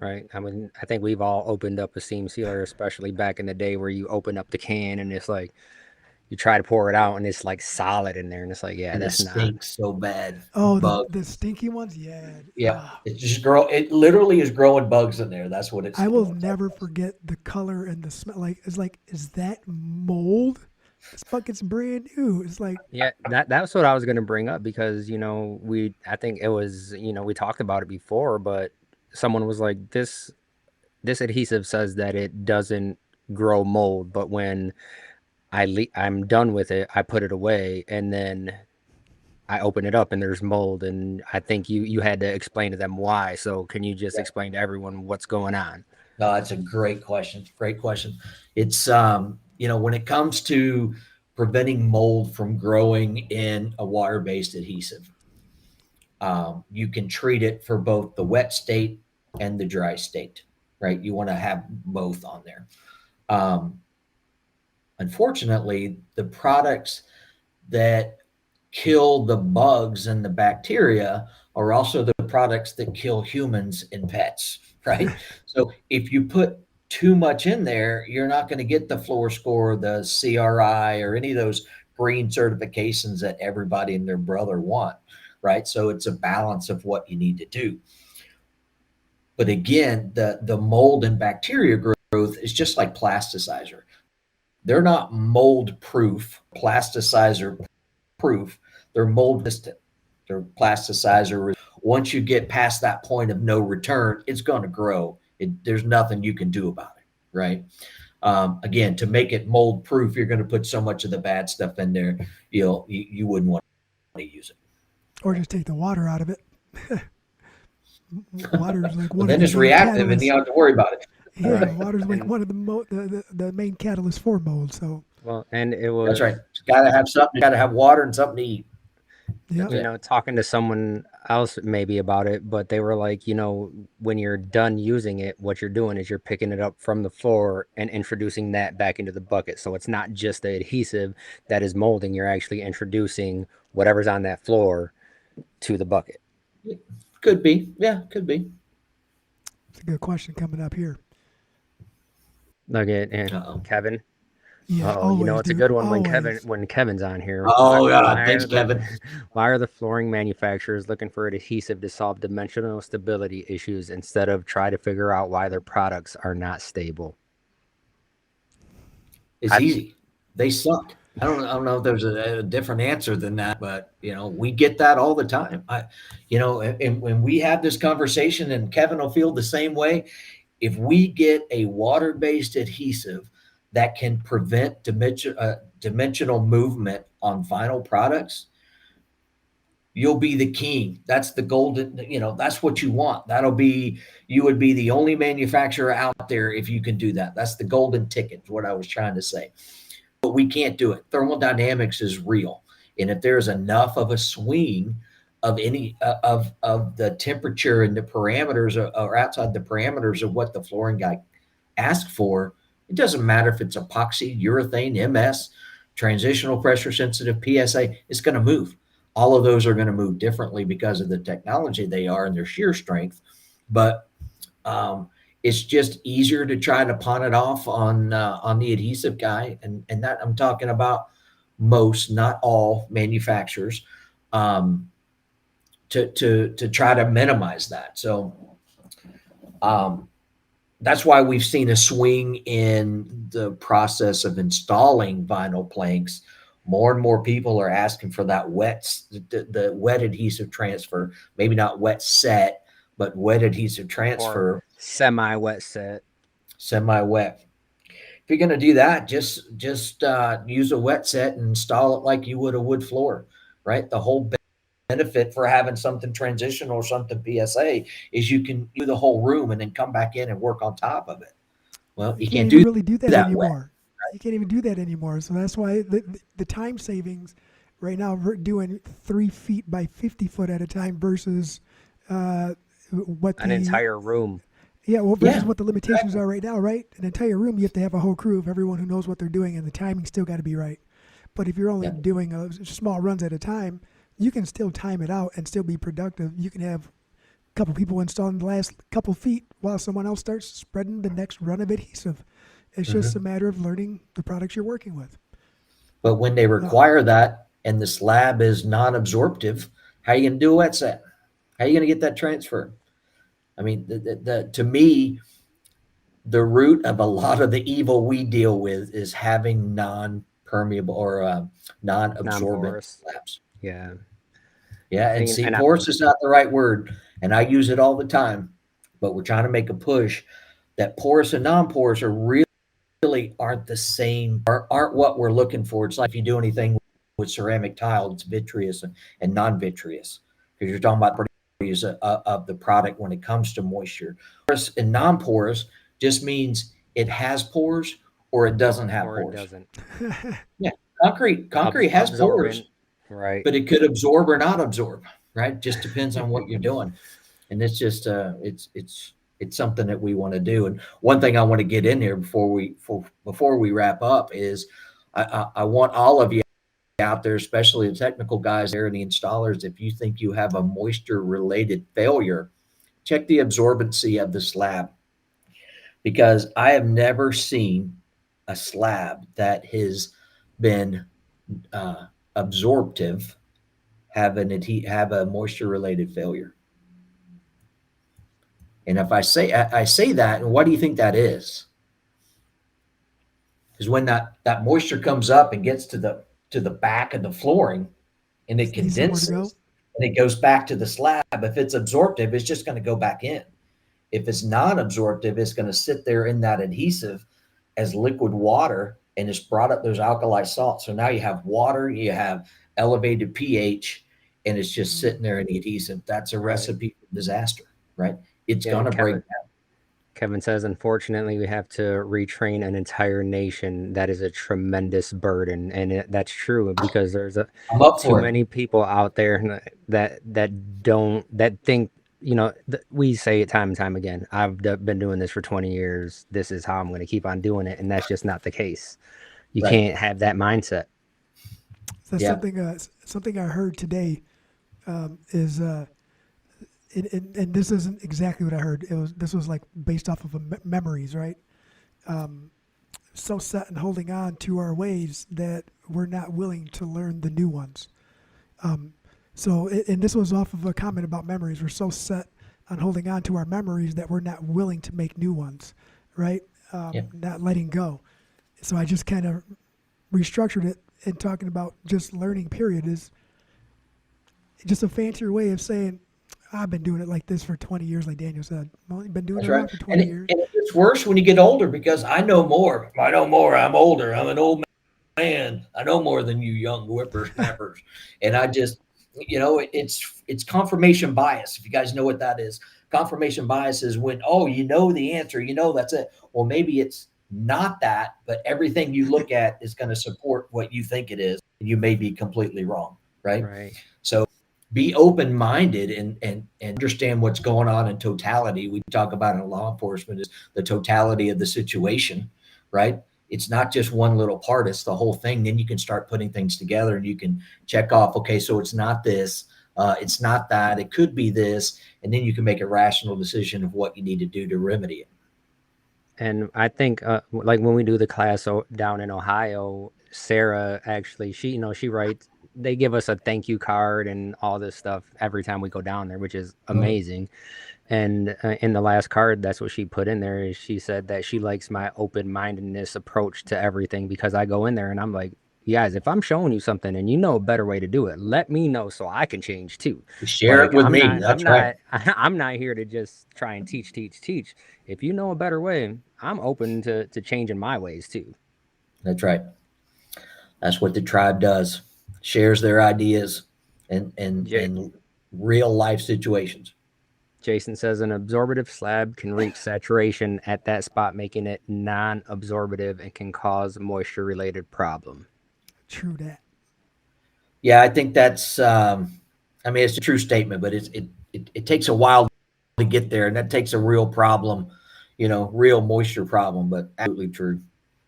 Right. I mean, I think we've all opened up a seam sealer, especially back in the day where you open up the can and it's like, you try to pour it out and it's like solid in there, and it's like, yeah, and that's it stinks so bad. Oh, the stinky ones, yeah. It's just it literally is growing bugs in there. That's what it's. I will never forget the color and the smell. Is that mold? This bucket's brand new. It's like, yeah, that's what I was going to bring up, because I think it was, we talked about it before, but someone was like, this adhesive says that it doesn't grow mold, but when I'm done with it, I put it away, and then I open it up and there's mold. And I think you had to explain to them why. So can you just explain to everyone what's going on? No, that's a great question. Great question. It's, when it comes to preventing mold from growing in a water-based adhesive, you can treat it for both the wet state and the dry state, right? You want to have both on there. Unfortunately, the products that kill the bugs and the bacteria are also the products that kill humans and pets, right? So if you put too much in there, you're not going to get the floor score, the CRI, or any of those green certifications that everybody and their brother want, right? So it's a balance of what you need to do. But again, the mold and bacteria growth is just like plasticizer. They're not mold proof, plasticizer proof. They're mold resistant. They're plasticizer. Once you get past that point of no return, it's going to grow. There's nothing you can do about it, right? Again, to make it mold proof, you're going to put so much of the bad stuff in there, you wouldn't want to use it. Or just take the water out of it. Water's like Well, one of then the it's main reactive and catalysts. you don't have to worry about it. Yeah, Right. water's like And one of the main catalysts for mold. So, well, and it That's was, right. It's got to have something. Got to have water and something to eat. yep. That's you it. know, talking to someone else maybe about it, but they were like, you know, when you're done using it, what you're doing is you're picking it up from the floor and introducing that back into the bucket. So it's not just the adhesive that is molding, you're actually introducing whatever's on that floor to the bucket. Could be. Yeah, could be. It's a good question coming up here. Like it, and Uh-oh. Kevin. Yeah, Oh, you know always, it's a dude. good one Always. when Kevin's on here. Oh, God. Thanks, Kevin. Why are the flooring manufacturers looking for adhesive to solve dimensional stability issues instead of try to figure out why their products are not stable? It's easy. They suck. I don't know if there's a different answer than that, but we get that all the time. And when we have this conversation, and Kevin will feel the same way. If we get a water-based adhesive that can prevent dimensional movement on vinyl products, you'll be the king. That's the golden, that's what you want. You would be the only manufacturer out there if you can do that. That's the golden ticket, is what I was trying to say. But we can't do it. Thermodynamics is real. And if there's enough of a swing of any of the temperature and the parameters or outside the parameters of what the flooring guy asked for, it doesn't matter if it's epoxy, urethane, MS, transitional pressure sensitive, PSA, it's going to move. All of those are going to move differently because of the technology they are and their shear strength. But it's just easier to try to pawn it off on the adhesive guy, and that I'm talking about most, not all manufacturers, to try to minimize that. So that's why we've seen a swing in the process of installing vinyl planks. More and more people are asking for that the wet adhesive transfer, maybe not wet set, but wet adhesive transfer. Or semi-wet set. Semi-wet. If you're going to do that, just use a wet set and install it like you would a wood floor, right? The whole benefit for having something transitional or something PSA is you can do the whole room and then come back in and work on top of it. Well, you can't even do really do that that anymore. Wet. You can't even do that anymore. So that's why the time savings right now, we're doing 3 feet by 50 foot at a time versus what an entire room. Yeah, well, versus what the limitations are right now, right? An entire room, you have to have a whole crew of everyone who knows what they're doing, and the timing still got to be right. But if you're only doing small runs at a time, you can still time it out and still be productive. You can have a couple people installing the last couple feet while someone else starts spreading the next run of adhesive. It's just a matter of learning the products you're working with. But when they require that and the slab is non-absorptive, how are you going to do a wet set? How are you going to get that transfer? I mean, to me, the root of a lot of the evil we deal with is having non-permeable or non-absorbent slabs. Yeah. Yeah, and see, porous is not the right word, and I use it all the time, but we're trying to make a push that porous and non-porous are really aren't the same, aren't what we're looking for. It's like if you do anything with ceramic tile, it's vitreous and non-vitreous, because you're talking about properties of the product when it comes to moisture. Porous and non-porous just means it has pores or it doesn't have pores. It doesn't. Yeah, concrete has pores, right? But it could absorb or not absorb, right? Just depends on what you're doing, and it's just it's something that we want to do. And one thing I want to get in here before we wrap up is I want all of you out there, especially the technical guys there and the installers, if you think you have a moisture related failure, check the absorbency of the slab, because I have never seen a slab that has been absorptive have a moisture related failure. And if I say that, and what do you think that is? Because when that moisture comes up and gets to the back of the flooring and it condenses and it goes back to the slab, if it's absorptive, it's just going to go back in. If it's non-absorptive, it's going to sit there in that adhesive as liquid water, and it's brought up those alkali salts. So now you have water, you have elevated pH, and it's just sitting there in the adhesive. That's a recipe for disaster. right? It's Yeah, going to break Kevin. down. Kevin says, unfortunately, we have to retrain an entire nation. That is a tremendous burden, and that's true because there's I'm up too for it. many people out there that think, we say it time and time again. I've been doing this for 20 years. This is how I'm going to keep on doing it, and that's just not the case. You Right. can't have that mindset. So Yeah. something I heard today is and this isn't exactly what I heard. This was like based off of memories, right? So set and holding on to our ways that we're not willing to learn the new ones. And this was off of a comment about memories. We're so set on holding on to our memories that we're not willing to make new ones, right? Not letting go. So I just kind of restructured it and talking about just learning, period, is just a fancier way of saying, I've been doing it like this for 20 years, like Daniel said. Well, you've been doing That's it right. wrong for 20 And years. it gets worse when you get older because I know more. I know more. I'm older. I'm an old man. I know more than you young whippersnappers. And I just, it's confirmation bias. If you guys know what that is, confirmation bias is when, you know the answer, that's it. Well, maybe it's not that, but everything you look at is going to support what you think it is. And you may be completely wrong, right? Right. So be open-minded and understand what's going on in totality. We talk about in law enforcement is the totality of the situation, right? It's not just one little part, it's the whole thing. Then you can start putting things together and you can check off, okay, so it's not this, it's not that, it could be this, and then you can make a rational decision of what you need to do to remedy it. And I think, like when we do the class down in Ohio, Sarah actually, she writes, they give us a thank you card and all this stuff every time we go down there, which is amazing. And in the last card, that's what she put in there. Is she said that she likes my open-mindedness approach to everything because I go in there and I'm like, you guys, if I'm showing you something and you know a better way to do it, let me know so I can change too. Share it with me. That's right. I'm not here to just try and teach. If you know a better way, I'm open to changing my ways too. That's right. That's what the tribe does. Shares their ideas and real life situations. Jason says an absorbative slab can reach saturation at that spot, making it non-absorbative and can cause moisture-related problem. True that. Yeah, I think that's. It's a true statement, but it takes a while to get there, and that takes a real problem, real moisture problem. But absolutely true.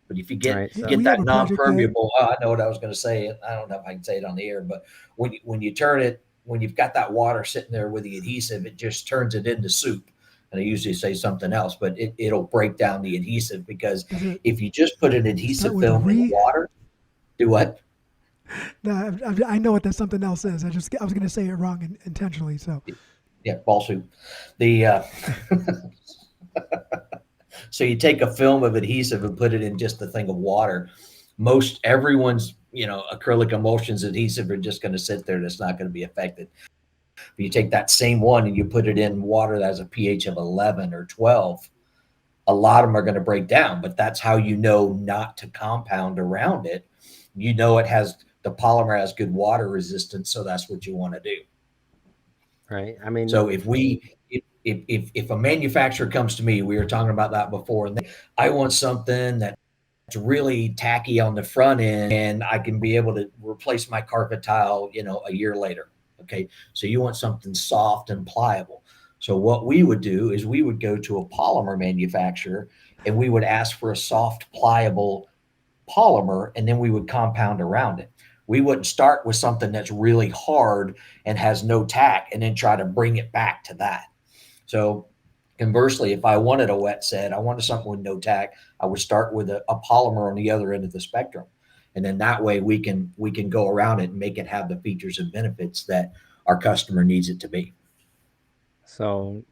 But if you get that non-permeable, I know what I was going to say. I don't know if I can say it on the air, but when you turn it, when you've got that water sitting there with the adhesive, it just turns it into soup. And I usually say something else, but it'll break down the adhesive because if you just put an adhesive film in the water, do what? No, I know what that something else is. I was going to say it wrong intentionally. So yeah, ball soup. So you take a film of adhesive and put it in just a thing of water. Most everyone's acrylic emulsions adhesive are just going to sit there and it's not going to be affected. But you take that same one and you put it in water that has a pH of 11 or 12, a lot of them are going to break down, but that's how you know not to compound around it. The polymer has good water resistance, so that's what you want to do. Right. So if a manufacturer comes to me, we were talking about that before, and I want something that's really tacky on the front end and I can be able to replace my carpet tile, a year later. Okay. So you want something soft and pliable. So what we would do is we would go to a polymer manufacturer and we would ask for a soft, pliable polymer, and then we would compound around it. We wouldn't start with something that's really hard and has no tack and then try to bring it back to that. So conversely, if I wanted a wet set, I wanted something with no tack, I would start with a polymer on the other end of the spectrum. And then that way we can go around it and make it have the features and benefits that our customer needs it to be. So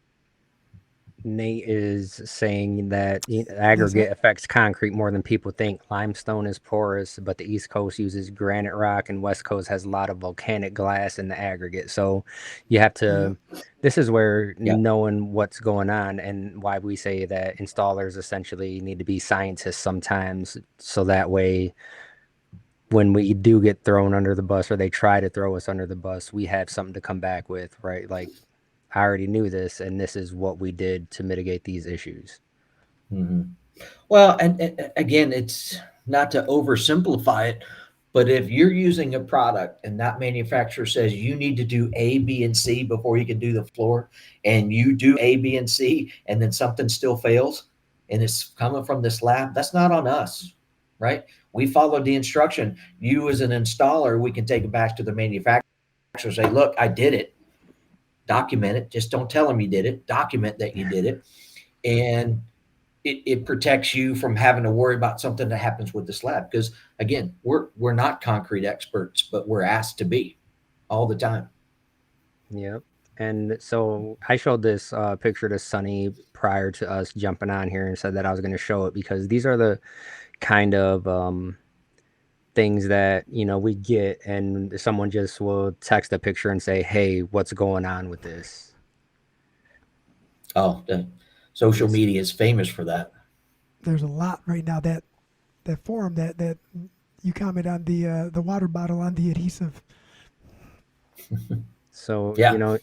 Nate is saying that aggregate affects concrete more than people think. Limestone is porous, but the East Coast uses granite rock and West Coast has a lot of volcanic glass in the aggregate. So you have to, this is where knowing what's going on and why we say that installers essentially need to be scientists sometimes. So that way, when we do get thrown under the bus or they try to throw us under the bus, we have something to come back with, right? Like I already knew this, and this is what we did to mitigate these issues. Mm-hmm. Well, and again, it's not to oversimplify it, but if you're using a product and that manufacturer says you need to do A, B, and C before you can do the floor, and you do A, B, and C, and then something still fails, and it's coming from this lab, that's not on us, right? We followed the instruction. You as an installer, we can take it back to the manufacturer, say, look, I did it. Document it. Just don't tell them you did it. Document that you did it. And it protects you from having to worry about something that happens with the slab. Because again, we're not concrete experts, but we're asked to be all the time. Yep. And so I showed this picture to Sonny prior to us jumping on here and said that I was going to show it because these are the kind of things that, you know, we get and someone just will text a picture and say, hey, what's going on with this? Oh, the social media is famous for that. There's a lot right now that forum that you comment on the water bottle on the adhesive. So, Yeah. you know,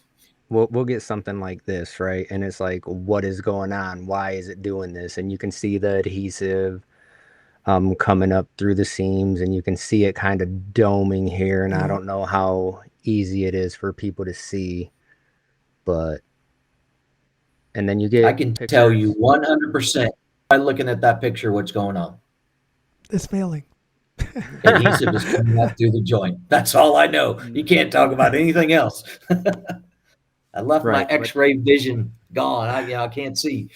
we'll get something like this, right? And it's like, what is going on? Why is it doing this? And you can see the adhesive coming up through the seams, and you can see it kind of doming here. And I don't know how easy it is for people to see, but and then you get I can tell you 100% by looking at that picture what's going on. It's failing. Adhesive is coming out through the joint. That's all I know. You can't talk about anything else. I left my X-ray vision gone. I can't see.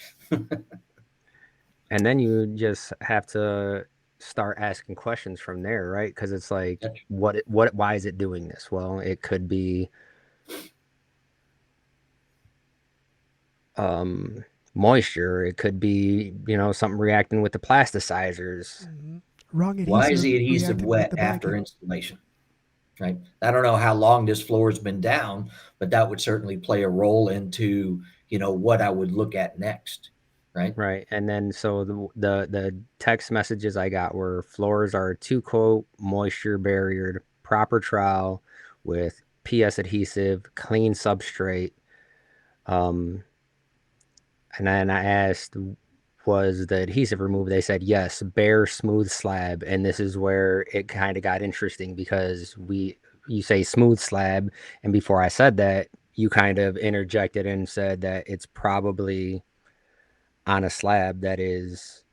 And then you just have to start asking questions from there, right? Because it's like, why is it doing this? Well, it could be moisture. It could be, you know, something reacting with the plasticizers. Mm-hmm. Wrong adhesive. Why is the adhesive wet after installation? Right. I don't know how long this floor has been down, but that would certainly play a role into, you know, what I would look at next. Right. Right. And then so the text messages I got were floors are 2-coat, moisture barriered, proper trowel with PS adhesive, clean substrate. And then I asked, was the adhesive removed? They said yes, bare smooth slab. And this is where it kind of got interesting because you say smooth slab, and before I said that, you kind of interjected and said that it's probably on a slab that is,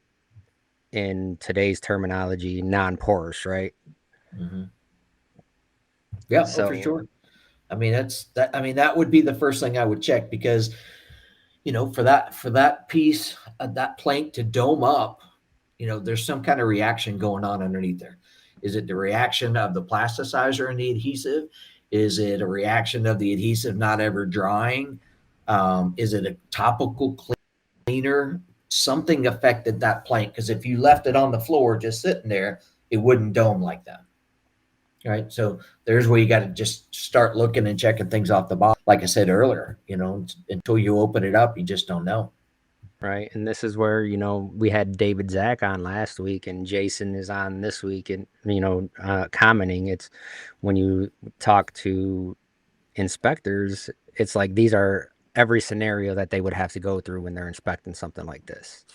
in today's terminology, non-porous, right? Mm-hmm. Yeah, so, for sure. I mean, that would be the first thing I would check because, you know, for that piece, that plank to dome up, you know, there's some kind of reaction going on underneath there. Is it the reaction of the plasticizer and the adhesive? Is it a reaction of the adhesive not ever drying? Is it a topical cleaner? Something affected that plank because if you left it on the floor just sitting there, it wouldn't dome like that. Right. So there's where you got to just start looking and checking things off the box. Like I said earlier, you know, until you open it up, you just don't know. Right. And this is where, you know, we had David Zach on last week and Jason is on this week and, you know, commenting. It's when you talk to inspectors, it's like these are every scenario that they would have to go through when they're inspecting something like this.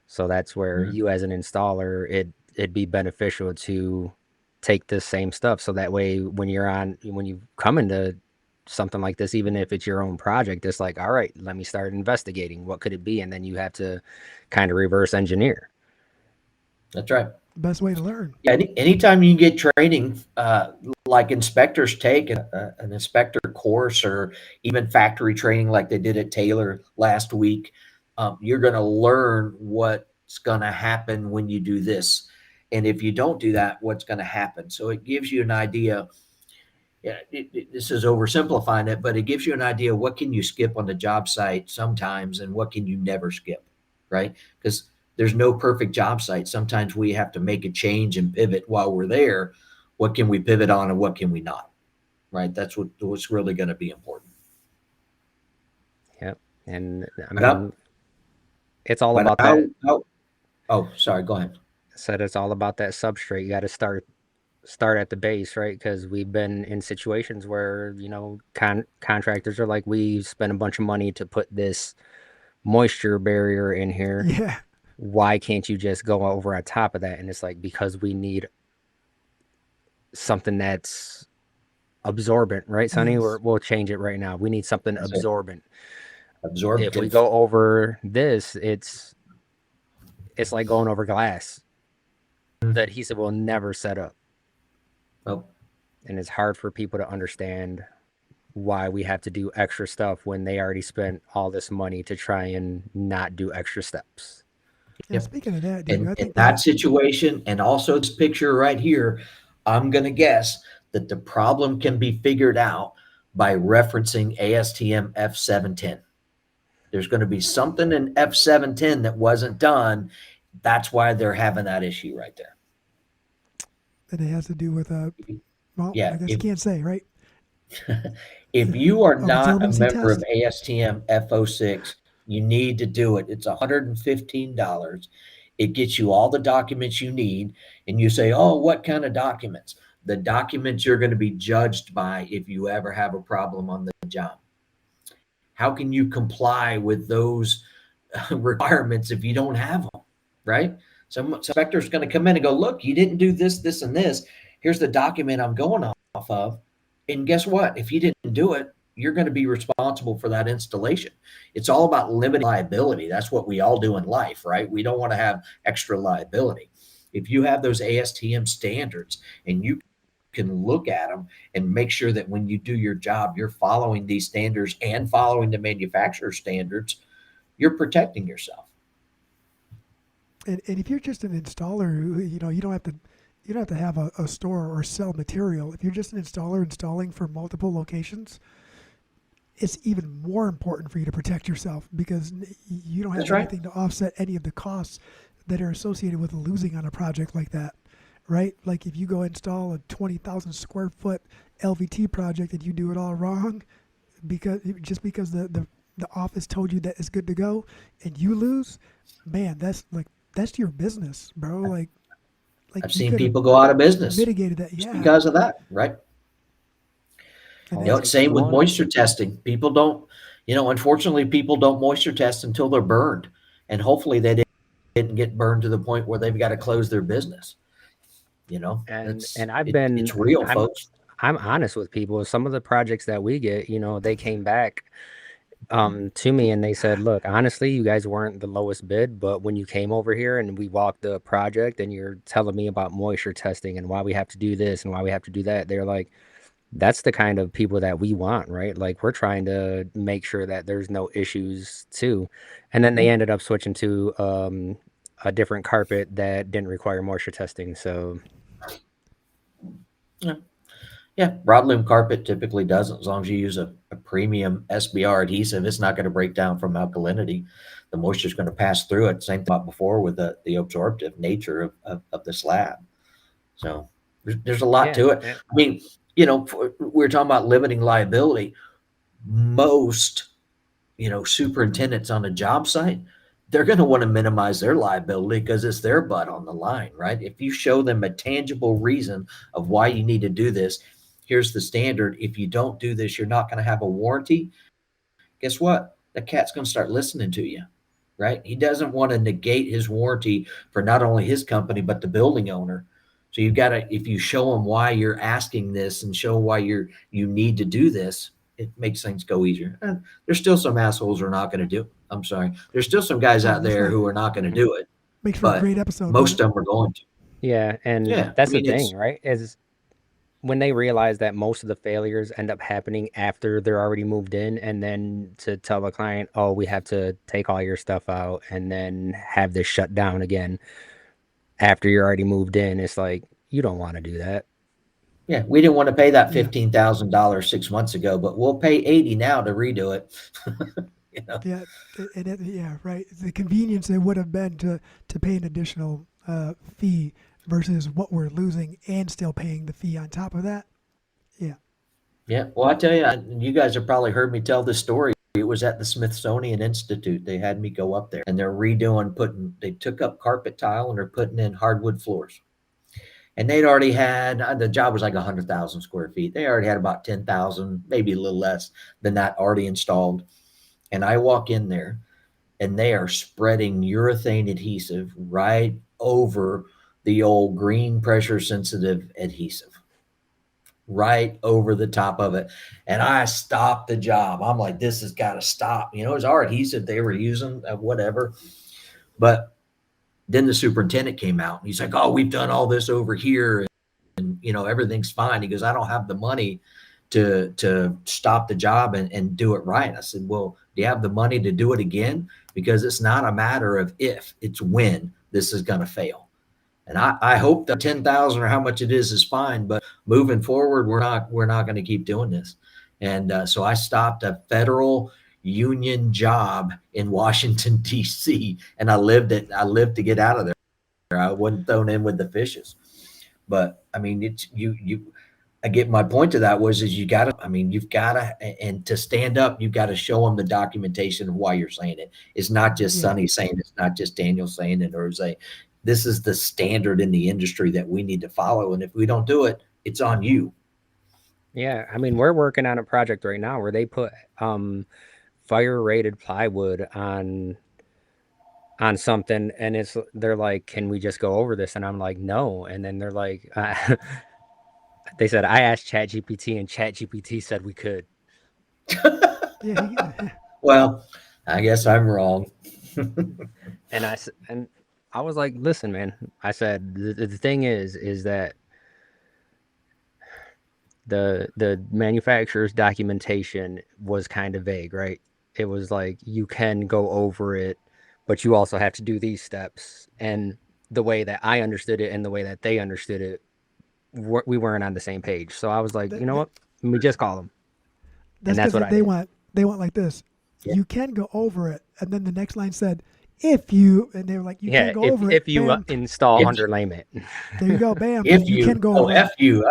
So that's where you as an installer, it'd be beneficial to take this same stuff. So that way, when you come into something like this, even if it's your own project, it's like, all right, let me start investigating. What could it be? And then you have to kind of reverse engineer. That's right. Best way to learn. Yeah. Anytime you get training, like inspectors take an inspector course or even factory training like they did at Taylor last week, you're going to learn what's going to happen when you do this. And if you don't do that, what's going to happen? So it gives you an idea. Yeah, this is oversimplifying it, but it gives you an idea of what can you skip on the job site sometimes and what can you never skip, right? Because there's no perfect job site. Sometimes we have to make a change and pivot while we're there. What can we pivot on and what can we not, right? That's what's really going to be important. Yep. And I mean, it's all about that. Oh, sorry. Go ahead. Said it's all about that substrate. You got to start start at the base, right? Because we've been in situations where, you know, contractors are like, we spent a bunch of money to put this moisture barrier in here. Yeah. Why can't you just go over on top of that? And it's like, because we need something that's absorbent, right, Sonny? Yes. We'll change it right now. We need something That's it. absorbent. If we Absorptive. go over this, it's like going over glass. The adhesive will never set up. Oh, And it's hard for people to understand why we have to do extra stuff when they already spent all this money to try and not do extra steps. Yeah, Yep. speaking of that, David, I in think that situation, and also this picture right here, I'm going to guess that the problem can be figured out by referencing ASTM F710. There's going to be something in F710 that wasn't done. That's why they're having that issue right there. that it has to do with well, Yeah, I guess you can't say, right? if you are not a absorbency member of test. ASTM F06, you need to do it. It's $115. It gets you all the documents you need. And you say, oh, what kind of documents? The documents you're going to be judged by if you ever have a problem on the job. How can you comply with those requirements if you don't have them, right? Some inspector's going to come in and go, look, you didn't do this, this, and this. Here's the document I'm going off of. And guess what? If you didn't do it, you're going to be responsible for that installation. It's all about limiting liability. That's what we all do in life, right? We don't want to have extra liability. If you have those ASTM standards and you can look at them and make sure that when you do your job, you're following these standards and following the manufacturer standards, you're protecting yourself. And if you're just an installer, you know, you don't have to have a store or sell material. If you're just an installer installing for multiple locations, it's even more important for you to protect yourself because you don't have That's right. anything to offset any of the costs that are associated with losing on a project like that, right? Like if you go install a 20,000 square foot LVT project and you do it all wrong, because the office told you that it's good to go, and you lose, man, that's your business, bro. Like I've you seen could've people go out of business mitigated that, just yeah. because of that, right? And You that's- know, same with moisture testing. People don't, unfortunately, people don't moisture test until they're burned. And hopefully they didn't get burned to the point where they've got to close their business. And it's real, folks. I'm honest with people. Some of the projects that we get, you know, they came back to me and they said, look, honestly, you guys weren't the lowest bid, but when you came over here and we walked the project and you're telling me about moisture testing and why we have to do this and why we have to do that, they're like, that's the kind of people that we want, right? Like we're trying to make sure that there's no issues too. And then they ended up switching to a different carpet that didn't require moisture testing. So Yeah, broadloom carpet typically doesn't. As long as you use a premium SBR adhesive, it's not going to break down from alkalinity. The moisture is going to pass through it. Same thing about before with the absorptive nature of the slab. So there's a lot to it. Yeah. I mean, we're talking about limiting liability. Most, superintendents on a job site, they're going to want to minimize their liability because it's their butt on the line, right? If you show them a tangible reason of why you need to do this, here's the standard. If you don't do this, you're not going to have a warranty. Guess what? The cat's going to start listening to you, right? He doesn't want to negate his warranty for not only his company, but the building owner. So you've got to, if you show them why you're asking this and show why you need to do this, it makes things go easier. And there's still some assholes who are not going to do it. I'm sorry. There's still some guys out there who are not going to do it. Makes for a great episode. Most of them are going to. Yeah, and that's the thing, right? Is when they realize that most of the failures end up happening after they're already moved in, and then to tell the client, oh, we have to take all your stuff out and then have this shut down again after you're already moved in, it's like, you don't want to do that. Yeah, we didn't want to pay that $15,000 6 months ago, but we'll pay $80 now to redo it. Yeah, right. The convenience it would have been to pay an additional fee versus what we're losing and still paying the fee on top of that. Yeah. Yeah. Well, I tell you, you guys have probably heard me tell this story. It was at the Smithsonian Institute. They had me go up there and they're redoing, they took up carpet tile and they're putting in hardwood floors. And they'd already had, the job was like 100,000 square feet. They already had about 10,000, maybe a little less than that already installed. And I walk in there and they are spreading urethane adhesive right over the old green pressure sensitive adhesive, right over the top of it. And I stopped the job. I'm like, this has got to stop. You know, it's our adhesive they were using, whatever. But then the superintendent came out and he's like, oh, we've done all this over here. And you know, everything's fine. He goes, I don't have the money to stop the job and do it right. I said, well, do you have the money to do it again? Because it's not a matter of if, it's when this is going to fail. And I hope that 10,000 or how much it is fine, but moving forward, we're not going to keep doing this. And so I stopped a federal union job in Washington, D.C. and I lived to get out of there. I wasn't thrown in with the fishes. But I mean, it's I get my point to that was, is you've got to, and to stand up, you've got to show them the documentation of why you're saying it. It's not just Sonny saying it. It's not just Daniel saying it, or say, this is the standard in the industry that we need to follow. And if we don't do it, it's on you. Yeah. I mean, we're working on a project right now where they put fire rated plywood on something, and they're like, can we just go over this? And I'm like, no. And then they're like, they said, I asked ChatGPT and ChatGPT said we could. Well, I guess I'm wrong. And I was like, listen, man, I said, the thing is that the manufacturer's documentation was kind of vague, right? It was like, you can go over it, but you also have to do these steps. And the way that I understood it and the way that they understood it, we weren't on the same page. So I was like, you know what? Let me just call them. That's because they want like this. Yeah. You can go over it. And then the next line said, if you, and they were like, you can't go over it. If you install underlayment. There you go, bam. If you can go over F you.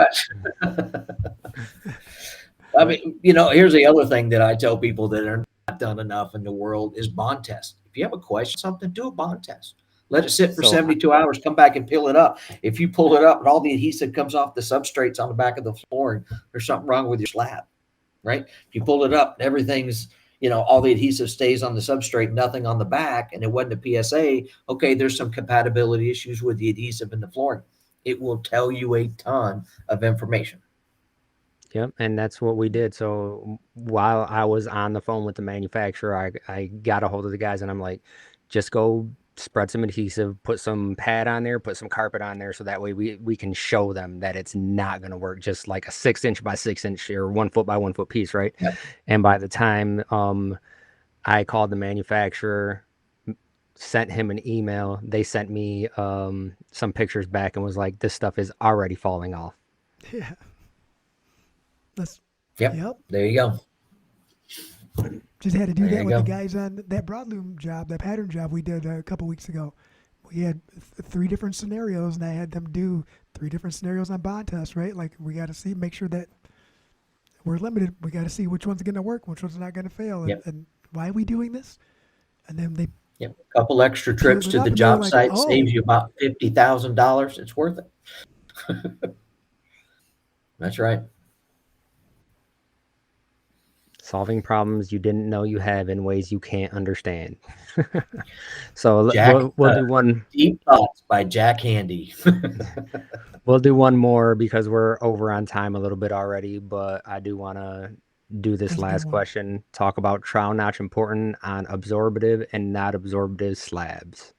I mean, you know, here's the other thing that I tell people that are not done enough in the world is bond test. If you have a question, something, do a bond test. Let it sit for 72 hours, come back and peel it up. If you pull it up and all the adhesive comes off the substrates on the back of the flooring, there's something wrong with your slab, right? If you pull it up and everything's, you know, all the adhesive stays on the substrate, nothing on the back, and it wasn't a PSA, okay, there's some compatibility issues with the adhesive in the flooring. It will tell you a ton of information. Yep, and that's what we did. So while I was on the phone with the manufacturer, I got a hold of the guys and I'm like, just go spread some adhesive, put some pad on there, put some carpet on there, so that way we can show them that it's not going to work, just like a 6-inch by 6-inch or 1 foot by 1 foot piece, right? Yep. And by the time I called the manufacturer, sent him an email, they sent me some pictures back and was like, this stuff is already falling off. Yeah. Yep. There you go. Just had to do that with the guys on that broadloom job, that pattern job we did a couple weeks ago. We had 3 different scenarios, and I had them do 3 different scenarios on bond tests, right? Like, we got to make sure that we're limited. We got to see which one's going to work, which one's not going to fail, and why are we doing this? And then they a couple extra trips to the job site saves you about $50,000. It's worth it. That's right. Solving problems you didn't know you have in ways you can't understand. So Jack, we'll do one. Deep Thoughts by Jack Handy. We'll do one more because we're over on time a little bit already, but I do want to do this last question. Talk about trowel notch important on absorptive and not absorptive slabs.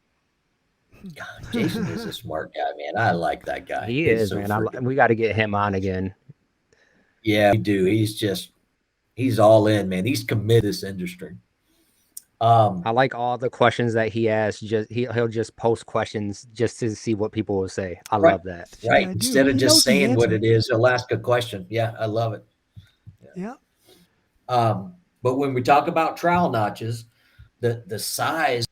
God, Jason is a smart guy, man. I like that guy. He is, so man. We got to get him on again. Yeah, we do. He's all in, man. He's committed to this industry. I like all the questions that he asks. He'll just post questions just to see what people will say. I love that. Right. Instead of just saying what it is, he'll ask a question. Yeah, I love it. Yeah. But when we talk about trowel notches, the size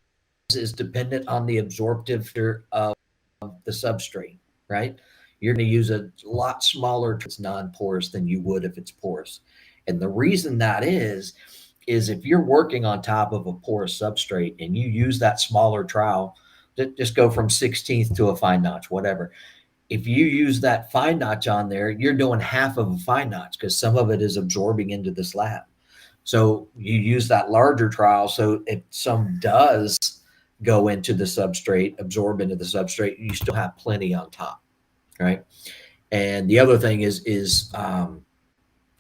is dependent on the absorptive of the substrate, right? You're going to use a lot smaller, it's non-porous than you would if it's porous. And the reason that is if you're working on top of a porous substrate and you use that smaller trowel, just go from 16th to a fine notch, whatever. if you use that fine notch on there, you're doing half of a fine notch because some of it is absorbing into the slab. So you use that larger trowel. So if some does go into the substrate, absorb into the substrate, you still have plenty on top, right? And the other thing is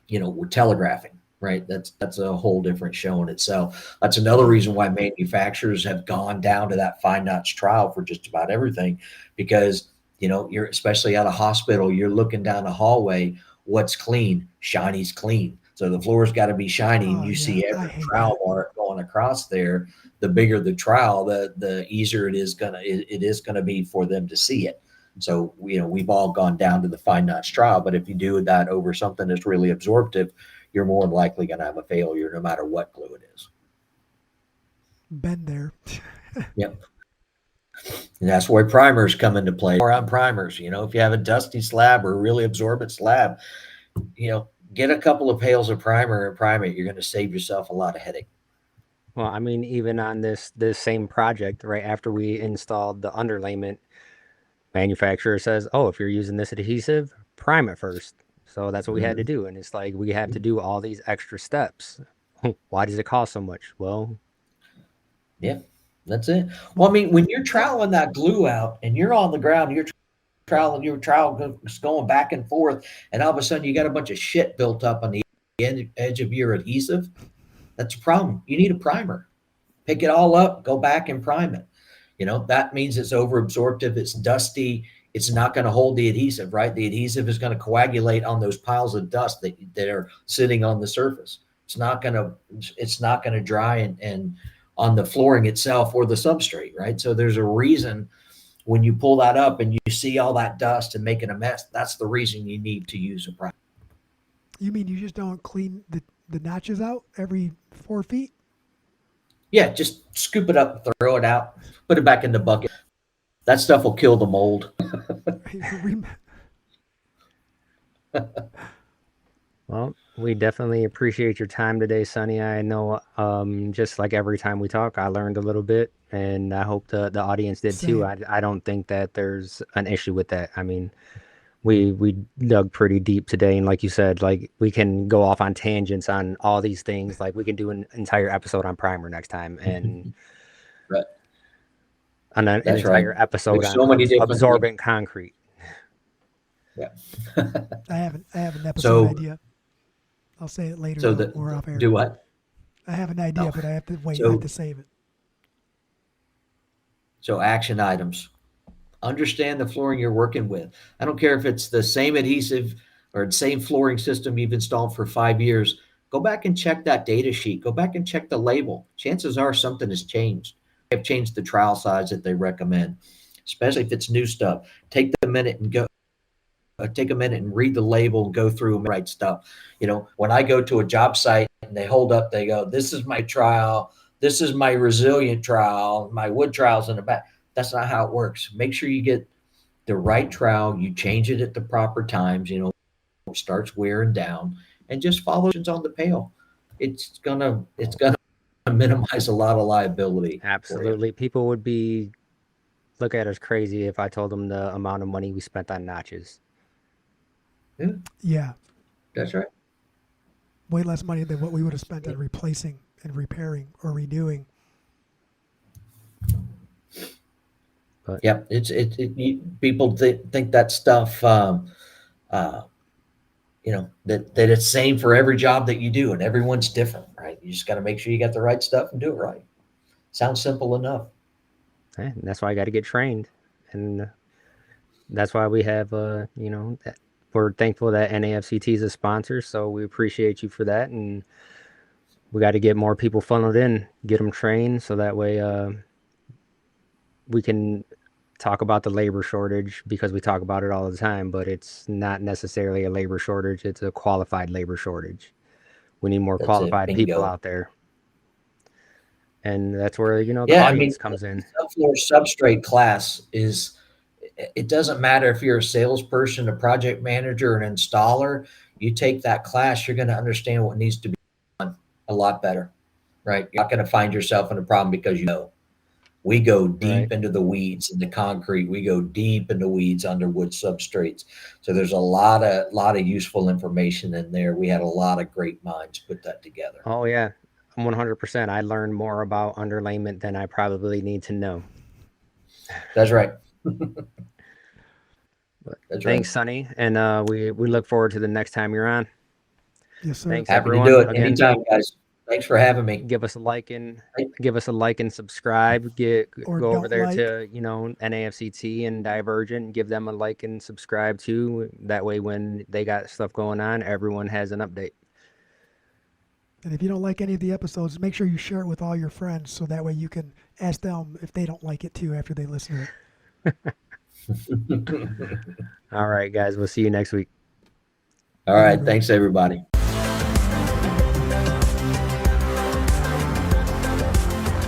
we're telegraphing, right? That's a whole different show in itself. That's another reason why manufacturers have gone down to that fine notch trowel for just about everything, because you're, especially at a hospital, you're looking down the hallway. What's clean? Shiny's clean. So the floor's got to be shiny, and you see every trowel bar going across there. The bigger the trowel, the easier it is gonna be for them to see it. So we've all gone down to the fine notch trowel, but if you do that over something that's really absorptive, you're more than likely going to have a failure, no matter what glue it is. Been there. Yep. And that's where primers come into play. Or on primers, if you have a dusty slab or a really absorbent slab, get a couple of pails of primer and prime it. You're going to save yourself a lot of headache. Well, I mean, even on this same project, right after we installed the underlayment, manufacturer says, oh, if you're using this adhesive, prime it first. So that's what we had to do. And it's like, we have to do all these extra steps. Why does it cost so much? Well, yeah, that's it. Well, I mean, when you're troweling that glue out and you're on the ground, your trowel is going back and forth, and all of a sudden you got a bunch of shit built up on the edge of your adhesive, that's a problem. You need a primer. Pick it all up, go back and prime it. That means it's over absorptive, it's dusty, it's not going to hold the adhesive, right? The adhesive is going to coagulate on those piles of dust that are sitting on the surface. It's not going to dry and on the flooring itself or the substrate, right? So there's a reason when you pull that up and you see all that dust and making a mess, that's the reason you need to use a primer. You mean you just don't clean the notches out every 4 feet? Yeah, just scoop it up, throw it out, put it back in the bucket. That stuff will kill the mold. Well, we definitely appreciate your time today, Sonny. I know just like every time we talk, I learned a little bit, and I hope the audience did too. I don't think that there's an issue with that. I mean, we dug pretty deep today, and like you said, like we can go off on tangents on all these things. Like we can do an entire episode on primer next time, and right. an entire episode There's on so absorbent concrete. Yeah. I have an episode idea. I'll say it later or off air. Do what? I have an idea, but I have to wait. I have to save it. So action items. Understand the flooring you're working with. I don't care if it's the same adhesive or the same flooring system you've installed for 5 years. Go back and check that data sheet. Go back and check the label. Chances are something has changed. They've changed the trowel size that they recommend, especially if it's new stuff. Take a minute and read the label and go through and write stuff. When I go to a job site and they hold up, they go, this is my trowel. This is my resilient trowel. My wood trowel's in the back. That's not how it works. Make sure you get the right trowel. You change it at the proper times. It starts wearing down, and just follow on the pail. It's gonna minimize a lot of liability. Absolutely. People would look at us crazy if I told them the amount of money we spent on notches. Yeah. That's right. Way less money than what we would have spent on replacing and repairing or redoing. But yep, people think that stuff, that it's same for every job that you do, and everyone's different, right? You just got to make sure you got the right stuff and do it right. Sounds simple enough. And that's why I got to get trained, and that's why we have, we're thankful that NAFCT is a sponsor, so we appreciate you for that, and we got to get more people funneled in, get them trained, so that way we can talk about the labor shortage, because we talk about it all the time, but it's not necessarily a labor shortage. It's a qualified labor shortage. We need more qualified people out there. And that's where, the audience comes in. The subfloor substrate class it doesn't matter if you're a salesperson, a project manager, an installer. You take that class, you're going to understand what needs to be done a lot better, right? You're not going to find yourself in a problem because We go deep Right. into the weeds in the concrete. We go deep into weeds under wood substrates. So there's a lot of useful information in there. We had a lot of great minds put that together. Oh yeah, 100%. I learned more about underlayment than I probably need to know. That's right. But That's thanks, right. Sonny, and we look forward to the next time you're on. Yes, sir. Thanks, Happy everyone. to do it Again, anytime, guys. Thanks for having me. give us a like and subscribe. Or Go over don't there like. to NAFCT and Divergent. Give them a like and subscribe too. That way, when they got stuff going on, everyone has an update. And if you don't like any of the episodes, make sure you share it with all your friends so that way you can ask them if they don't like it too after they listen to it. All right, guys. We'll see you next week. All right. Thanks, everybody.